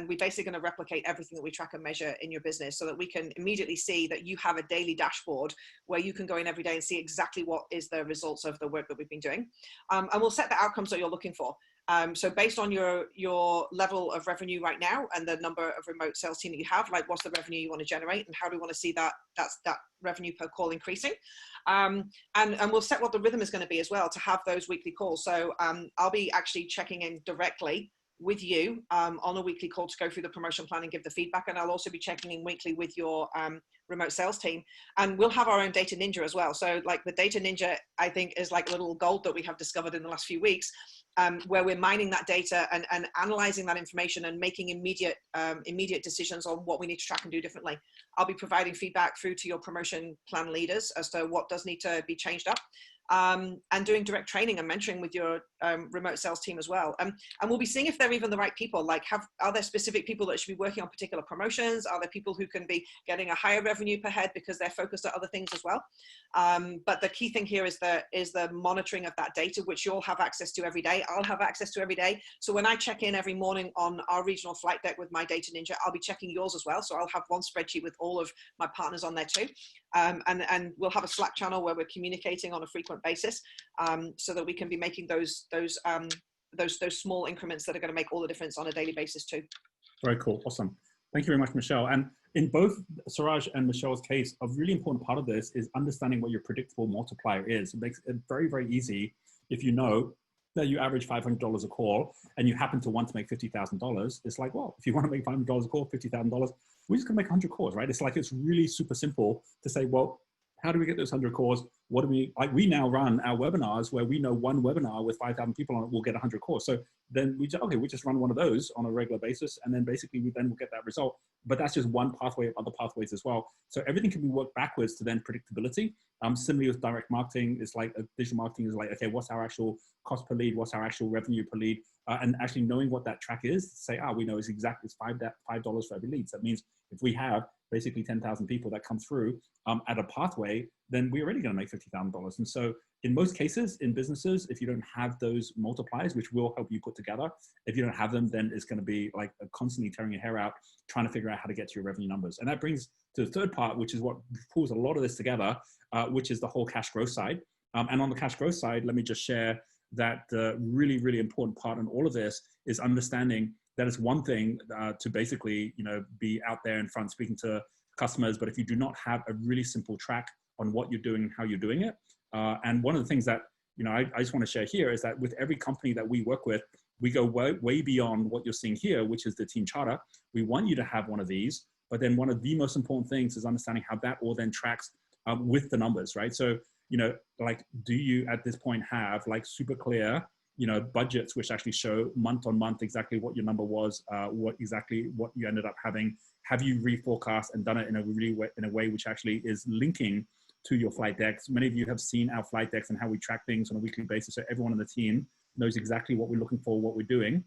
we're basically going to replicate everything that we track and measure in your business so that we can immediately see that you have a daily dashboard where you can go in every day and see exactly what is the results of the work that we've been doing. And we'll set the outcomes that you're looking for. So based on your level of revenue right now and the number of remote sales team that you have, like what's the revenue you want to generate and how do we want to see that revenue per call increasing? And we'll set what the rhythm is going to be as well to have those weekly calls. So I'll be actually checking in directly with you on a weekly call to go through the promotion plan and give the feedback. And I'll also be checking in weekly with your remote sales team, and we'll have our own Data Ninja as well. So like the Data Ninja, I think, is like a little gold that we have discovered in the last few weeks, where we're mining that data and analyzing that information and making immediate decisions on what we need to track and do differently. I'll be providing feedback through to your promotion plan leaders as to what does need to be changed up. And doing direct training and mentoring with your remote sales team as well. And we'll be seeing if they're even the right people. Like, are there specific people that should be working on particular promotions? Are there people who can be getting a higher revenue per head because they're focused on other things as well? But the key thing here is the monitoring of that data, which you'll have access to every day. I'll have access to every day. So when I check in every morning on our regional flight deck with my Data Ninja, I'll be checking yours as well. So I'll have one spreadsheet with all of my partners on there too. And we'll have a Slack channel where we're communicating on a frequent basis, so that we can be making those small increments that are going to make all the difference on a daily basis too. Very cool. Awesome. Thank you very much, Michelle. And in both Suraj and Michelle's case, a really important part of this is understanding what your predictable multiplier is. It makes it very, very easy if you know that you average $500 a call and you happen to want to make $50,000. It's like, well, if you want to make $500 a call, $50,000, we're just gonna make 100 calls, right? It's like, it's really super simple to say, well, how do we get those 100 calls? What do we, like, we now run our webinars where we know one webinar with 5,000 people on it will get 100 calls. So then we just, okay, we just run one of those on a regular basis. And then basically we then will get that result. But that's just one pathway of other pathways as well. So everything can be worked backwards to then predictability. Similarly with direct marketing, it's like digital marketing is like, okay, what's our actual cost per lead? What's our actual revenue per lead? And actually knowing what that track is, say, we know it's exactly, it's $5 for every lead. So that means if we have basically 10,000 people that come through at a pathway, then we're already going to make $50,000. And so in most cases in businesses, if you don't have those multipliers, which will help you put together, if you don't have them, then it's going to be like constantly tearing your hair out, trying to figure out how to get to your revenue numbers. And that brings to the third part, which is what pulls a lot of this together, which is the whole cash growth side. And on the cash growth side, let me just share that the really, really important part in all of this is understanding that it's one thing to basically, you know, be out there in front speaking to customers, but if you do not have a really simple track on what you're doing and how you're doing it, and one of the things that, you know, I just want to share here is that with every company that we work with, we go way beyond what you're seeing here, which is the team charter. We want you to have one of these, but then one of the most important things is understanding how that all then tracks with the numbers, right? So, you know, like, do you at this point have like super clear, you know, budgets which actually show month on month exactly what your number was, what you ended up having? Have you reforecast and done it in a way which actually is linking to your flight decks? Many of you have seen our flight decks and how we track things on a weekly basis. So everyone on the team knows exactly what we're looking for, what we're doing.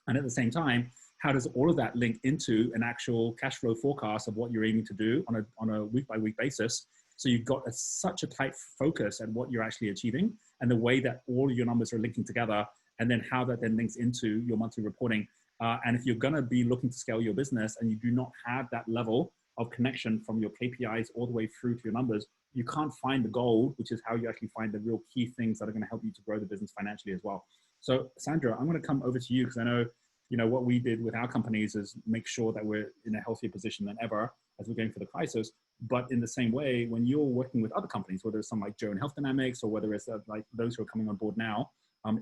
And at the same time, how does all of that link into an actual cash flow forecast of what you're aiming to do on a week by week basis? So you've got such a tight focus at what you're actually achieving and the way that all your numbers are linking together, and then how that then links into your monthly reporting. And if you're gonna be looking to scale your business and you do not have that level of connection from your KPIs all the way through to your numbers, you can't find the gold, which is how you actually find the real key things that are gonna help you to grow the business financially as well. So Sandra, I'm gonna come over to you because I know, you know, what we did with our companies is make sure that we're in a healthier position than ever as we're going through the crisis. But in the same way, when you're working with other companies, whether it's some like Joe and Health Dynamics, or whether it's like those who are coming on board now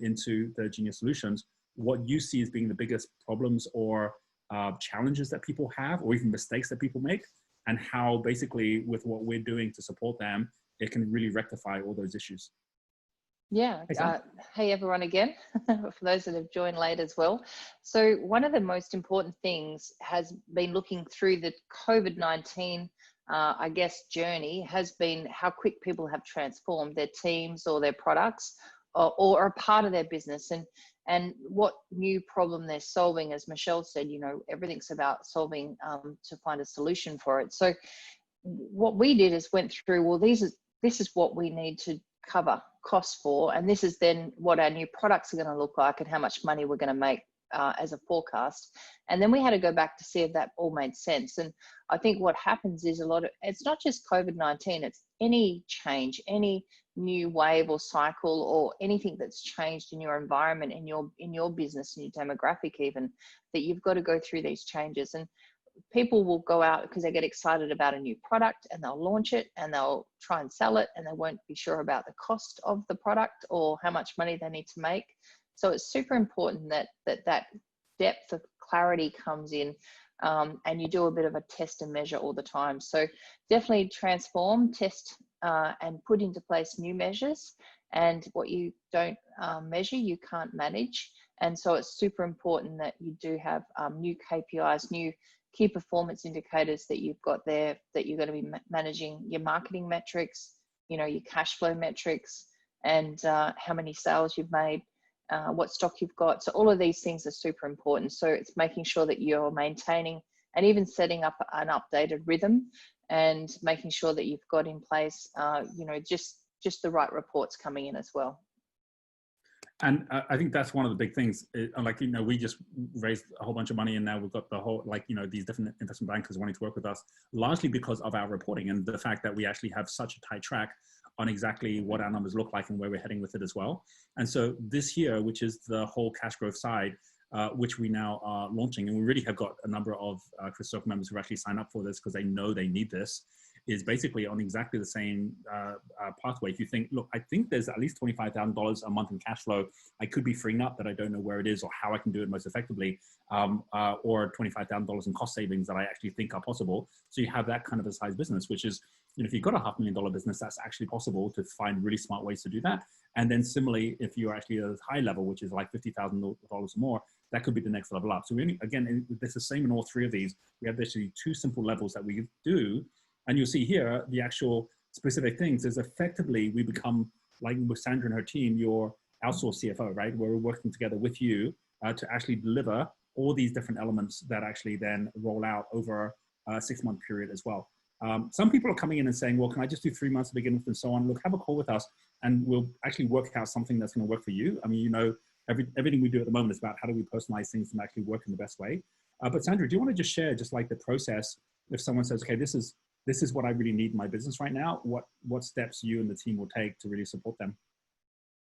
into the Genius Solutions, what you see as being the biggest problems or challenges that people have, or even mistakes that people make, and how basically with what we're doing to support them, it can really rectify all those issues. Yeah. Hey, Hey, everyone again, for those that have joined late as well. So one of the most important things has been looking through the COVID-19, I guess, journey has been how quick people have transformed their teams or their products or a part of their business, and what new problem they're solving. As Michelle said, you know, everything's about solving to find a solution for it. So what we did is went through, well, this is what we need to cover costs for, and this is then what our new products are going to look like and how much money we're going to make as a forecast. And then we had to go back to see if that all made sense. And I think what happens is it's not just COVID-19, it's any change, any new wave or cycle or anything that's changed in your environment, in your business, in your demographic even, that you've got to go through these changes. And people will go out because they get excited about a new product and they'll launch it and they'll try and sell it, and they won't be sure about the cost of the product or how much money they need to make. So it's super important that depth of clarity comes in, and you do a bit of a test and measure all the time. So definitely transform, test, and put into place new measures. And what you don't measure, you can't manage. And so it's super important that you do have new KPIs, new key performance indicators that you've got there, that you're going to be managing your marketing metrics, you know, your cash flow metrics, and how many sales you've made, what stock you've got. So all of these things are super important. So it's making sure that you're maintaining and even setting up an updated rhythm, and making sure that you've got in place, you know, just the right reports coming in as well. And I think that's one of the big things. Like, you know, we just raised a whole bunch of money, and now we've got the whole, like, you know, these different investment bankers wanting to work with us, largely because of our reporting and the fact that we actually have such a tight track on exactly what our numbers look like and where we're heading with it as well. And so this year, which is the whole cash growth side, which we now are launching, and we really have got a number of Crystal members who actually sign up for this because they know they need this, is basically on exactly the same pathway. If you think, look, I think there's at least $25,000 a month in cash flow I could be freeing up that I don't know where it is or how I can do it most effectively, or $25,000 in cost savings that I actually think are possible. So you have that kind of a size business, which is, you know, if you've got a $500,000 business, that's actually possible to find really smart ways to do that. And then similarly, if you're actually at a high level, which is like $50,000 or more, that could be the next level up. So we, again, it's the same in all three of these. We have basically two simple levels that we do. And you'll see here, the actual specific things is effectively, we become, like with Sandra and her team, your outsourced CFO, right? Where we're working together with you to actually deliver all these different elements that actually then roll out over a 6-month period as well. Some people are coming in and saying, well, can I just do 3 months to begin with and so on? Look, have a call with us and we'll actually work out something that's going to work for you. I mean, you know, everything we do at the moment is about how do we personalize things and actually work in the best way. But Sandra, do you want to just share just like the process if someone says, okay, this is what I really need in my business right now, what steps you and the team will take to really support them?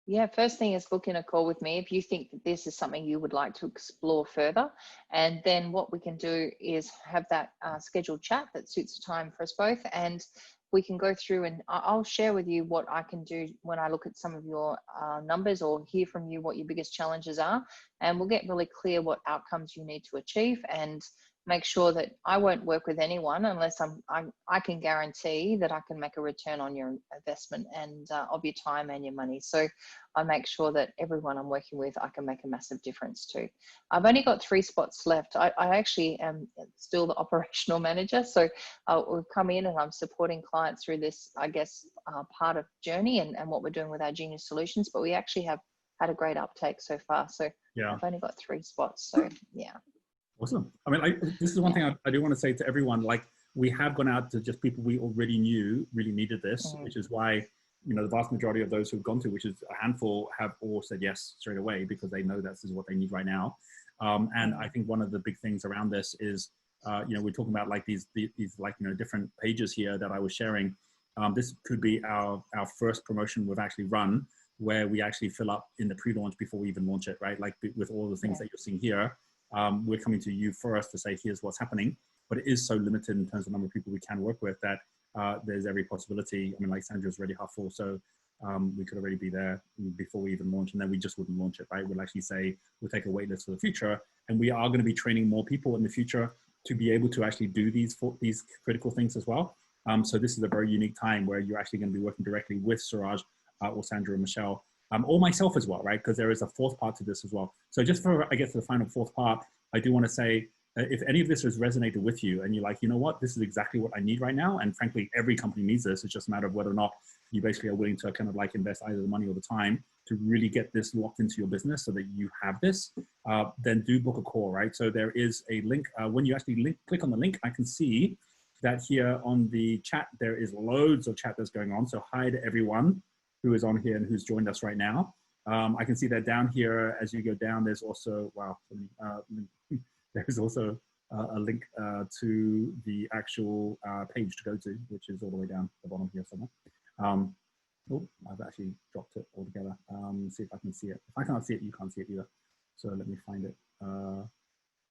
Yeah, first thing is book in a call with me if you think that this is something you would like to explore further. And then what we can do is have that scheduled chat that suits the time for us both. And we can go through and I'll share with you what I can do when I look at some of your numbers or hear from you what your biggest challenges are. And we'll get really clear what outcomes you need to achieve, and make sure that I won't work with anyone unless I can guarantee that I can make a return on your investment and of your time and your money. So I make sure that everyone I'm working with, I can make a massive difference to. I've only got 3 spots left. I actually am still the operational manager. So we've come in and I'm supporting clients through this, I guess, part of journey and what we're doing with our Genius Solutions, but we actually have had a great uptake so far. So yeah, I've only got 3 spots. So yeah. Awesome. I mean, this is one thing I do want to say to everyone, like we have gone out to just people we already knew really needed this, which is why, you know, the vast majority of those who've gone to, which is a handful, have all said yes straight away because they know this is what they need right now. And I think one of the big things around this is, you know, we're talking about like these like, you know, different pages here that I was sharing. This could be our first promotion we've actually run, where we actually fill up in the pre-launch before we even launch it, right? Like with all the things that you're seeing here. We're coming to you first to say, here's what's happening, but it is so limited in terms of the number of people we can work with that there's every possibility. I mean, like Sandra's already half full. So we could already be there before we even launch, and then we just wouldn't launch it, right? We'll actually say, we'll take a wait list for the future, and we are going to be training more people in the future to be able to actually do these critical things as well. So this is a very unique time where you're actually going to be working directly with Suraj or Sandra and Michelle, or myself as well, right? Because there is a fourth part to this as well. So just for, I guess, the final fourth part, I do want to say, if any of this has resonated with you and you're like, you know what, this is exactly what I need right now. And frankly, every company needs this. It's just a matter of whether or not you basically are willing to kind of like invest either the money or the time to really get this locked into your business so that you have this, then do book a call, right? So there is a link. When you actually click on the link, I can see that here on the chat, there is loads of chat that's going on. So hi to everyone who is on here and who's joined us right now. I can see that down here, as you go down, there's also, wow, there's also a link to the actual page to go to, which is all the way down the bottom here somewhere. Oh, I've actually dropped it altogether. See if I can see it. If I can't see it, you can't see it either. So let me find it.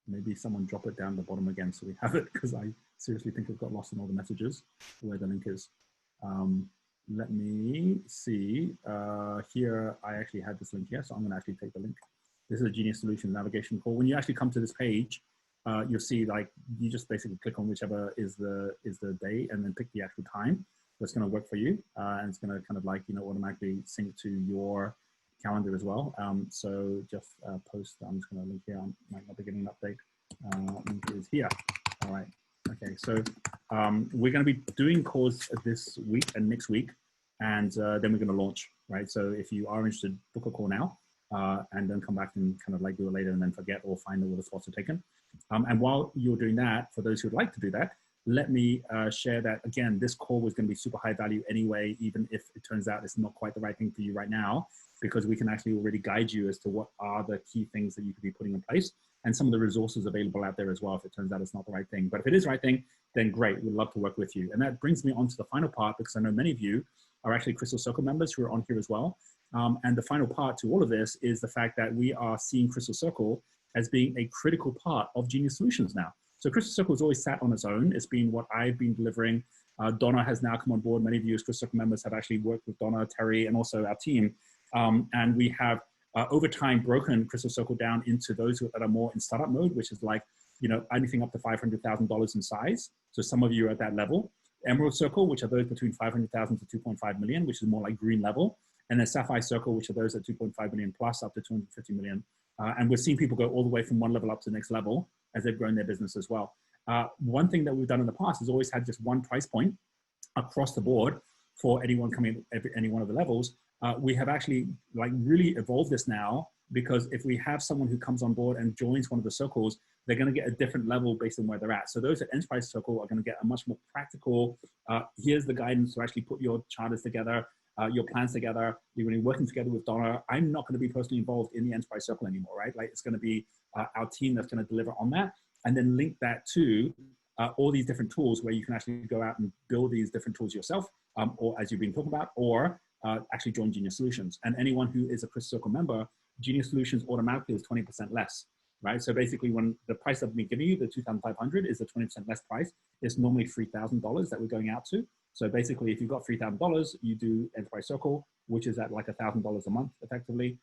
Maybe someone drop it down the bottom again so we have it, because I seriously think I've got lost in all the messages where the link is. Let me see. Here, I actually had this link here, so I'm going to actually take the link. This is a Genius Solutions navigation call. When you actually come to this page, you'll see, like, you just basically click on whichever is the day and then pick the actual time that's going to work for you. And it's going to kind of like, you know, automatically sync to your calendar as well. So just post, I'm just going to link here. I might not be getting an update. Link is here. All right. Okay. So we're going to be doing calls this week and next week, and then we're going to launch, right? So if you are interested, book a call now. And then come back and kind of like do it later and then forget or find all the slots are taken. And while you're doing that, for those who would like to do that, let me share that, again, this call was going to be super high value anyway, even if it turns out it's not quite the right thing for you right now, because we can actually already guide you as to what are the key things that you could be putting in place and some of the resources available out there as well if it turns out it's not the right thing. But if it is the right thing, then great, we'd love to work with you. And that brings me on to the final part, because I know many of you are actually Crystal Circle members who are on here as well. And the final part to all of this is the fact that we are seeing Crystal Circle as being a critical part of Genius Solutions now. So Crystal Circle has always sat on its own. It's been what I've been delivering. Donna has now come on board. Many of you as Crystal Circle members have actually worked with Donna, Terry, and also our team. And we have over time broken Crystal Circle down into those that are more in startup mode, which is like, you know, anything up to $500,000 in size. So some of you are at that level. Emerald Circle, which are those between 500,000 to 2.5 million, which is more like green level. And then Sapphire Circle, which are those at 2.5 million plus up to 250 million. And we're seeing people go all the way from one level up to the next level as they've grown their business as well. One thing that we've done in the past is always had just one price point across the board for anyone coming at any one of the levels. We have actually like really evolved this now, because if we have someone who comes on board and joins one of the circles, they're going to get a different level based on where they're at. So those at Enterprise Circle are going to get a much more practical, here's the guidance to actually put your charters together, your plans together. You're going to be working together with Donna. I'm not going to be personally involved in the Enterprise Circle anymore, right? Like, it's going to be our team that's going to deliver on that, and then link that to all these different tools where you can actually go out and build these different tools yourself, or as you've been talking about, or actually join Genius Solutions. And anyone who is a Crystal Circle member, Genius Solutions automatically is 20% less, right? So basically, when the price I've been giving you, the $2,500, is the 20% less price. It's normally $3,000 that we're going out to. So basically, if you've got $3,000, you do Enterprise Circle, which is at like $1,000 a month, effectively.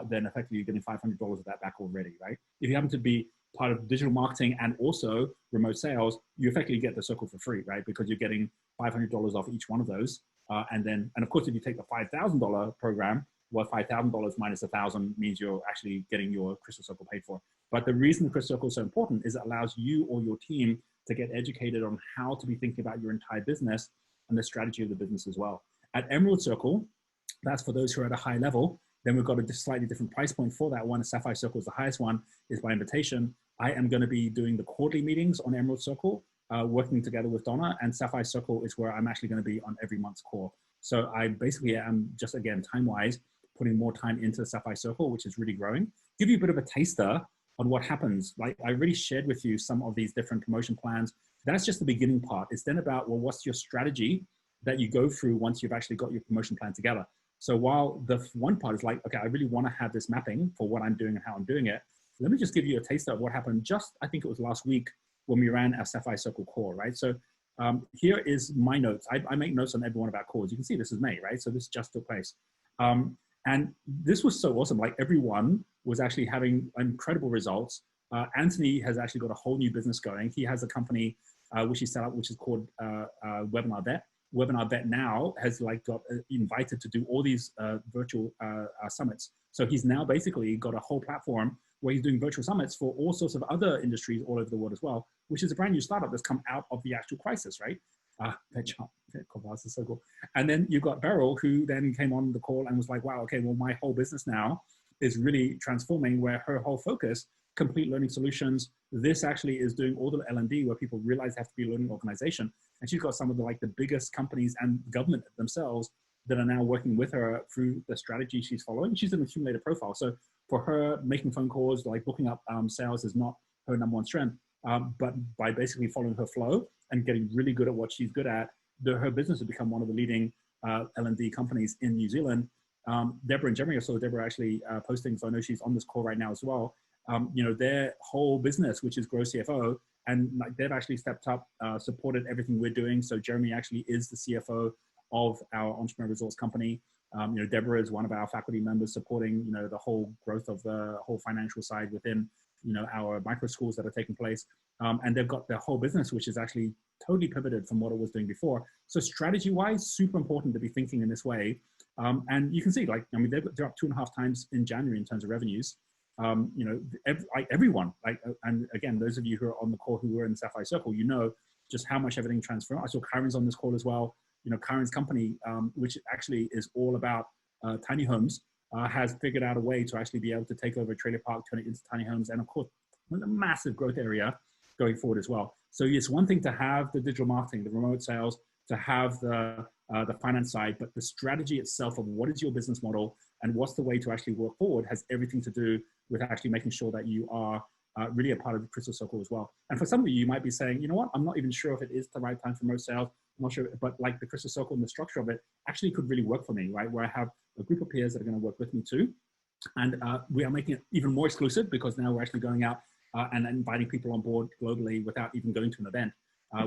Then effectively, you're getting $500 of that back already, right? If you happen to be part of digital marketing and also remote sales, you effectively get the circle for free, right? Because you're getting $500 off each one of those. And of course, if you take the $5,000 program, well, $5,000 minus 1,000 means you're actually getting your Crystal Circle paid for. But the reason the Crystal Circle is so important is it allows you or your team to get educated on how to be thinking about your entire business and the strategy of the business as well. At Emerald Circle, that's for those who are at a high level. Then we've got a slightly different price point for that one. Sapphire Circle is the highest one, is by invitation. I am going to be doing the quarterly meetings on Emerald Circle, working together with Donna, and Sapphire Circle is where I'm actually going to be on every month's call. So I basically am just, again, time-wise, putting more time into Sapphire Circle, which is really growing. Give you a bit of a taster on what happens. Like, I already shared with you some of these different promotion plans. That's just the beginning part. It's then about, well, what's your strategy that you go through once you've actually got your promotion plan together? So while the one part is like, okay, I really want to have this mapping for what I'm doing and how I'm doing it, let me just give you a taster of what happened just, I think it was last week when we ran our Sapphire Circle core, right? So Here is my notes. I make notes on every one of our calls. You can see this is May, right? So this just took place. And this was so awesome. Like everyone was actually having incredible results. Anthony has actually got a whole new business going. He has a company which he set up, which is called Webinar Vet. Webinar Vet now has like got invited to do all these virtual summits. So he's now basically got a whole platform where he's doing virtual summits for all sorts of other industries all over the world as well, which is a brand new startup that's come out of the actual crisis, right? This is so cool. And then you've got Beryl, who then came on the call and was like, wow, okay, well, my whole business now is really transforming, where her whole focus, complete learning solutions. This actually is doing all the L&D where people realize they have to be a learning organization. And she's got some of the biggest companies and government themselves that are now working with her through the strategy she's following. She's an accumulator profile. So for her, making phone calls, like booking up sales is not her number one strength. But by basically following her flow and getting really good at what she's good at, her business has become one of the leading L&D companies in New Zealand. Deborah and Jeremy, I saw Deborah actually posting, so I know she's on this call right now as well. Their whole business, which is Grow CFO, and like they've actually stepped up, supported everything we're doing. So Jeremy actually is the CFO of our Entrepreneur Resorts company. Deborah is one of our faculty members supporting, the whole growth of the whole financial side within, our micro schools that are taking place. And they've got their whole business, which is actually totally pivoted from what it was doing before. So strategy-wise, super important to be thinking in this way. And you can see, they're up 2.5 times in January in terms of revenues. Everyone, and again, those of you who are on the call who were in the Sapphire Circle, just how much everything transformed. I saw Karen's on this call as well. Karen's company, which actually is all about tiny homes, has figured out a way to actually be able to take over a trailer park, turn it into tiny homes, and of course, a massive growth area going forward as well. So it's one thing to have the digital marketing, the remote sales, to have the finance side, but the strategy itself of what is your business model and what's the way to actually work forward has everything to do with actually making sure that you are really a part of the Crystal Circle as well. And for some of you might be saying, you know what, I'm not even sure if it is the right time for remote sales. I'm not sure, but like the Crystal Circle and the structure of it actually could really work for me, right? Where I have a group of peers that are going to work with me too. And we are making it even more exclusive because now we're actually going out and inviting people on board globally without even going to an event.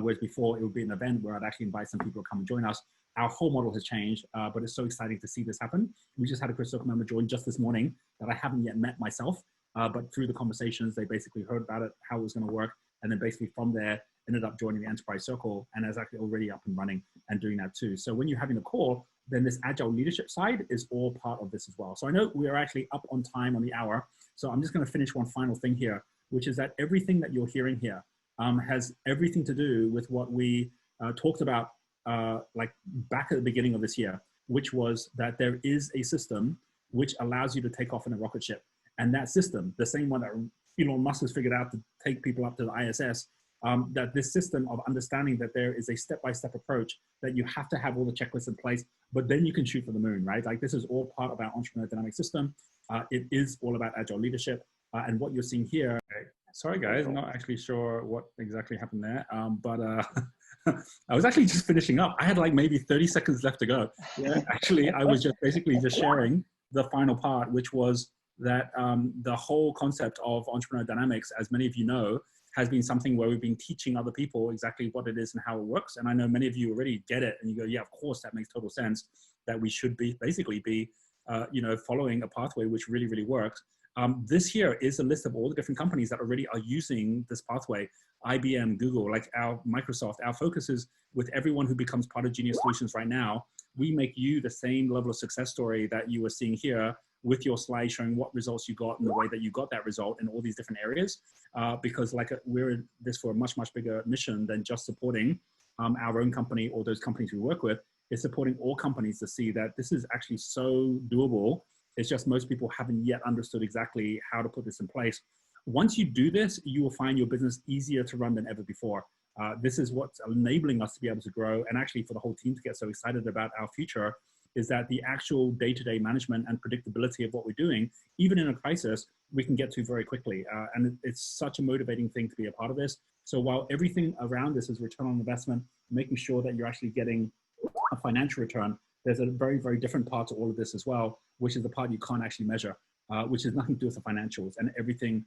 Whereas before it would be an event where I'd actually invite some people to come and join us. Our whole model has changed, but it's so exciting to see this happen. We just had a Crystal Circle member join just this morning that I haven't yet met myself, but through the conversations, they basically heard about it, how it was going to work. And then basically from there, ended up joining the Enterprise Circle and is actually already up and running and doing that too. So when you're having a call, then this agile leadership side is all part of this as well. So I know we are actually up on time on the hour. So I'm just going to finish one final thing here, which is that everything that you're hearing here has everything to do with what we talked about like back at the beginning of this year, which was that there is a system which allows you to take off in a rocket ship. And that system, the same one that Elon Musk has figured out to take people up to the ISS, that this system of understanding that there is a step-by-step approach, that you have to have all the checklists in place, but then you can shoot for the moon, right? Like this is all part of our Entrepreneur Dynamic system. It is all about agile leadership. And what you're seeing here, sorry guys, I'm not actually sure what exactly happened there, but I was actually just finishing up. I had like maybe 30 seconds left to go. Yeah. Actually, I was just basically just sharing the final part, which was that the whole concept of Entrepreneur Dynamics, as many of you know, has been something where we've been teaching other people exactly what it is and how it works. And I know many of you already get it and you go, yeah, of course, that makes total sense, that we should be basically be, following a pathway which really, really works. This here is a list of all the different companies that already are using this pathway. IBM, Google, like our Microsoft. Our focus is with everyone who becomes part of Genius Solutions right now. We make you the same level of success story that you were seeing here with your slide showing what results you got and the way that you got that result in all these different areas. Because we're in this for a much, much bigger mission than just supporting our own company or those companies we work with. It's supporting all companies to see that this is actually so doable. It's just most people haven't yet understood exactly how to put this in place. Once you do this, you will find your business easier to run than ever before. This is what's enabling us to be able to grow, and actually for the whole team to get so excited about our future, is that the actual day-to-day management and predictability of what we're doing, even in a crisis, we can get to very quickly. And it's such a motivating thing to be a part of this. So while everything around this is return on investment, making sure that you're actually getting a financial return, there's a very, very different part to all of this as well, which is the part you can't actually measure, which has nothing to do with the financials and everything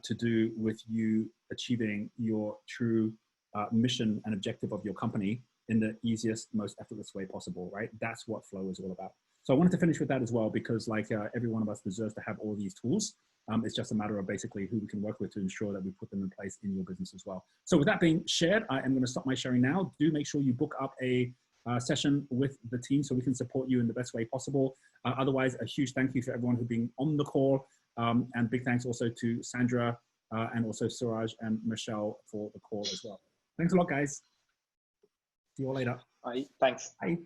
to do with you achieving your true mission and objective of your company in the easiest, most effortless way possible, right? That's what Flow is all about. So I wanted to finish with that as well, because like every one of us deserves to have all these tools. It's just a matter of basically who we can work with to ensure that we put them in place in your business as well. So with that being shared, I am going to stop my sharing now. Do make sure you book up a session with the team so we can support you in the best way possible. Otherwise, a huge thank you for everyone who's been on the call. And big thanks also to Sandra and also Suraj and Michelle for the call as well. Thanks a lot, guys. See you all later. Bye. Thanks. Bye.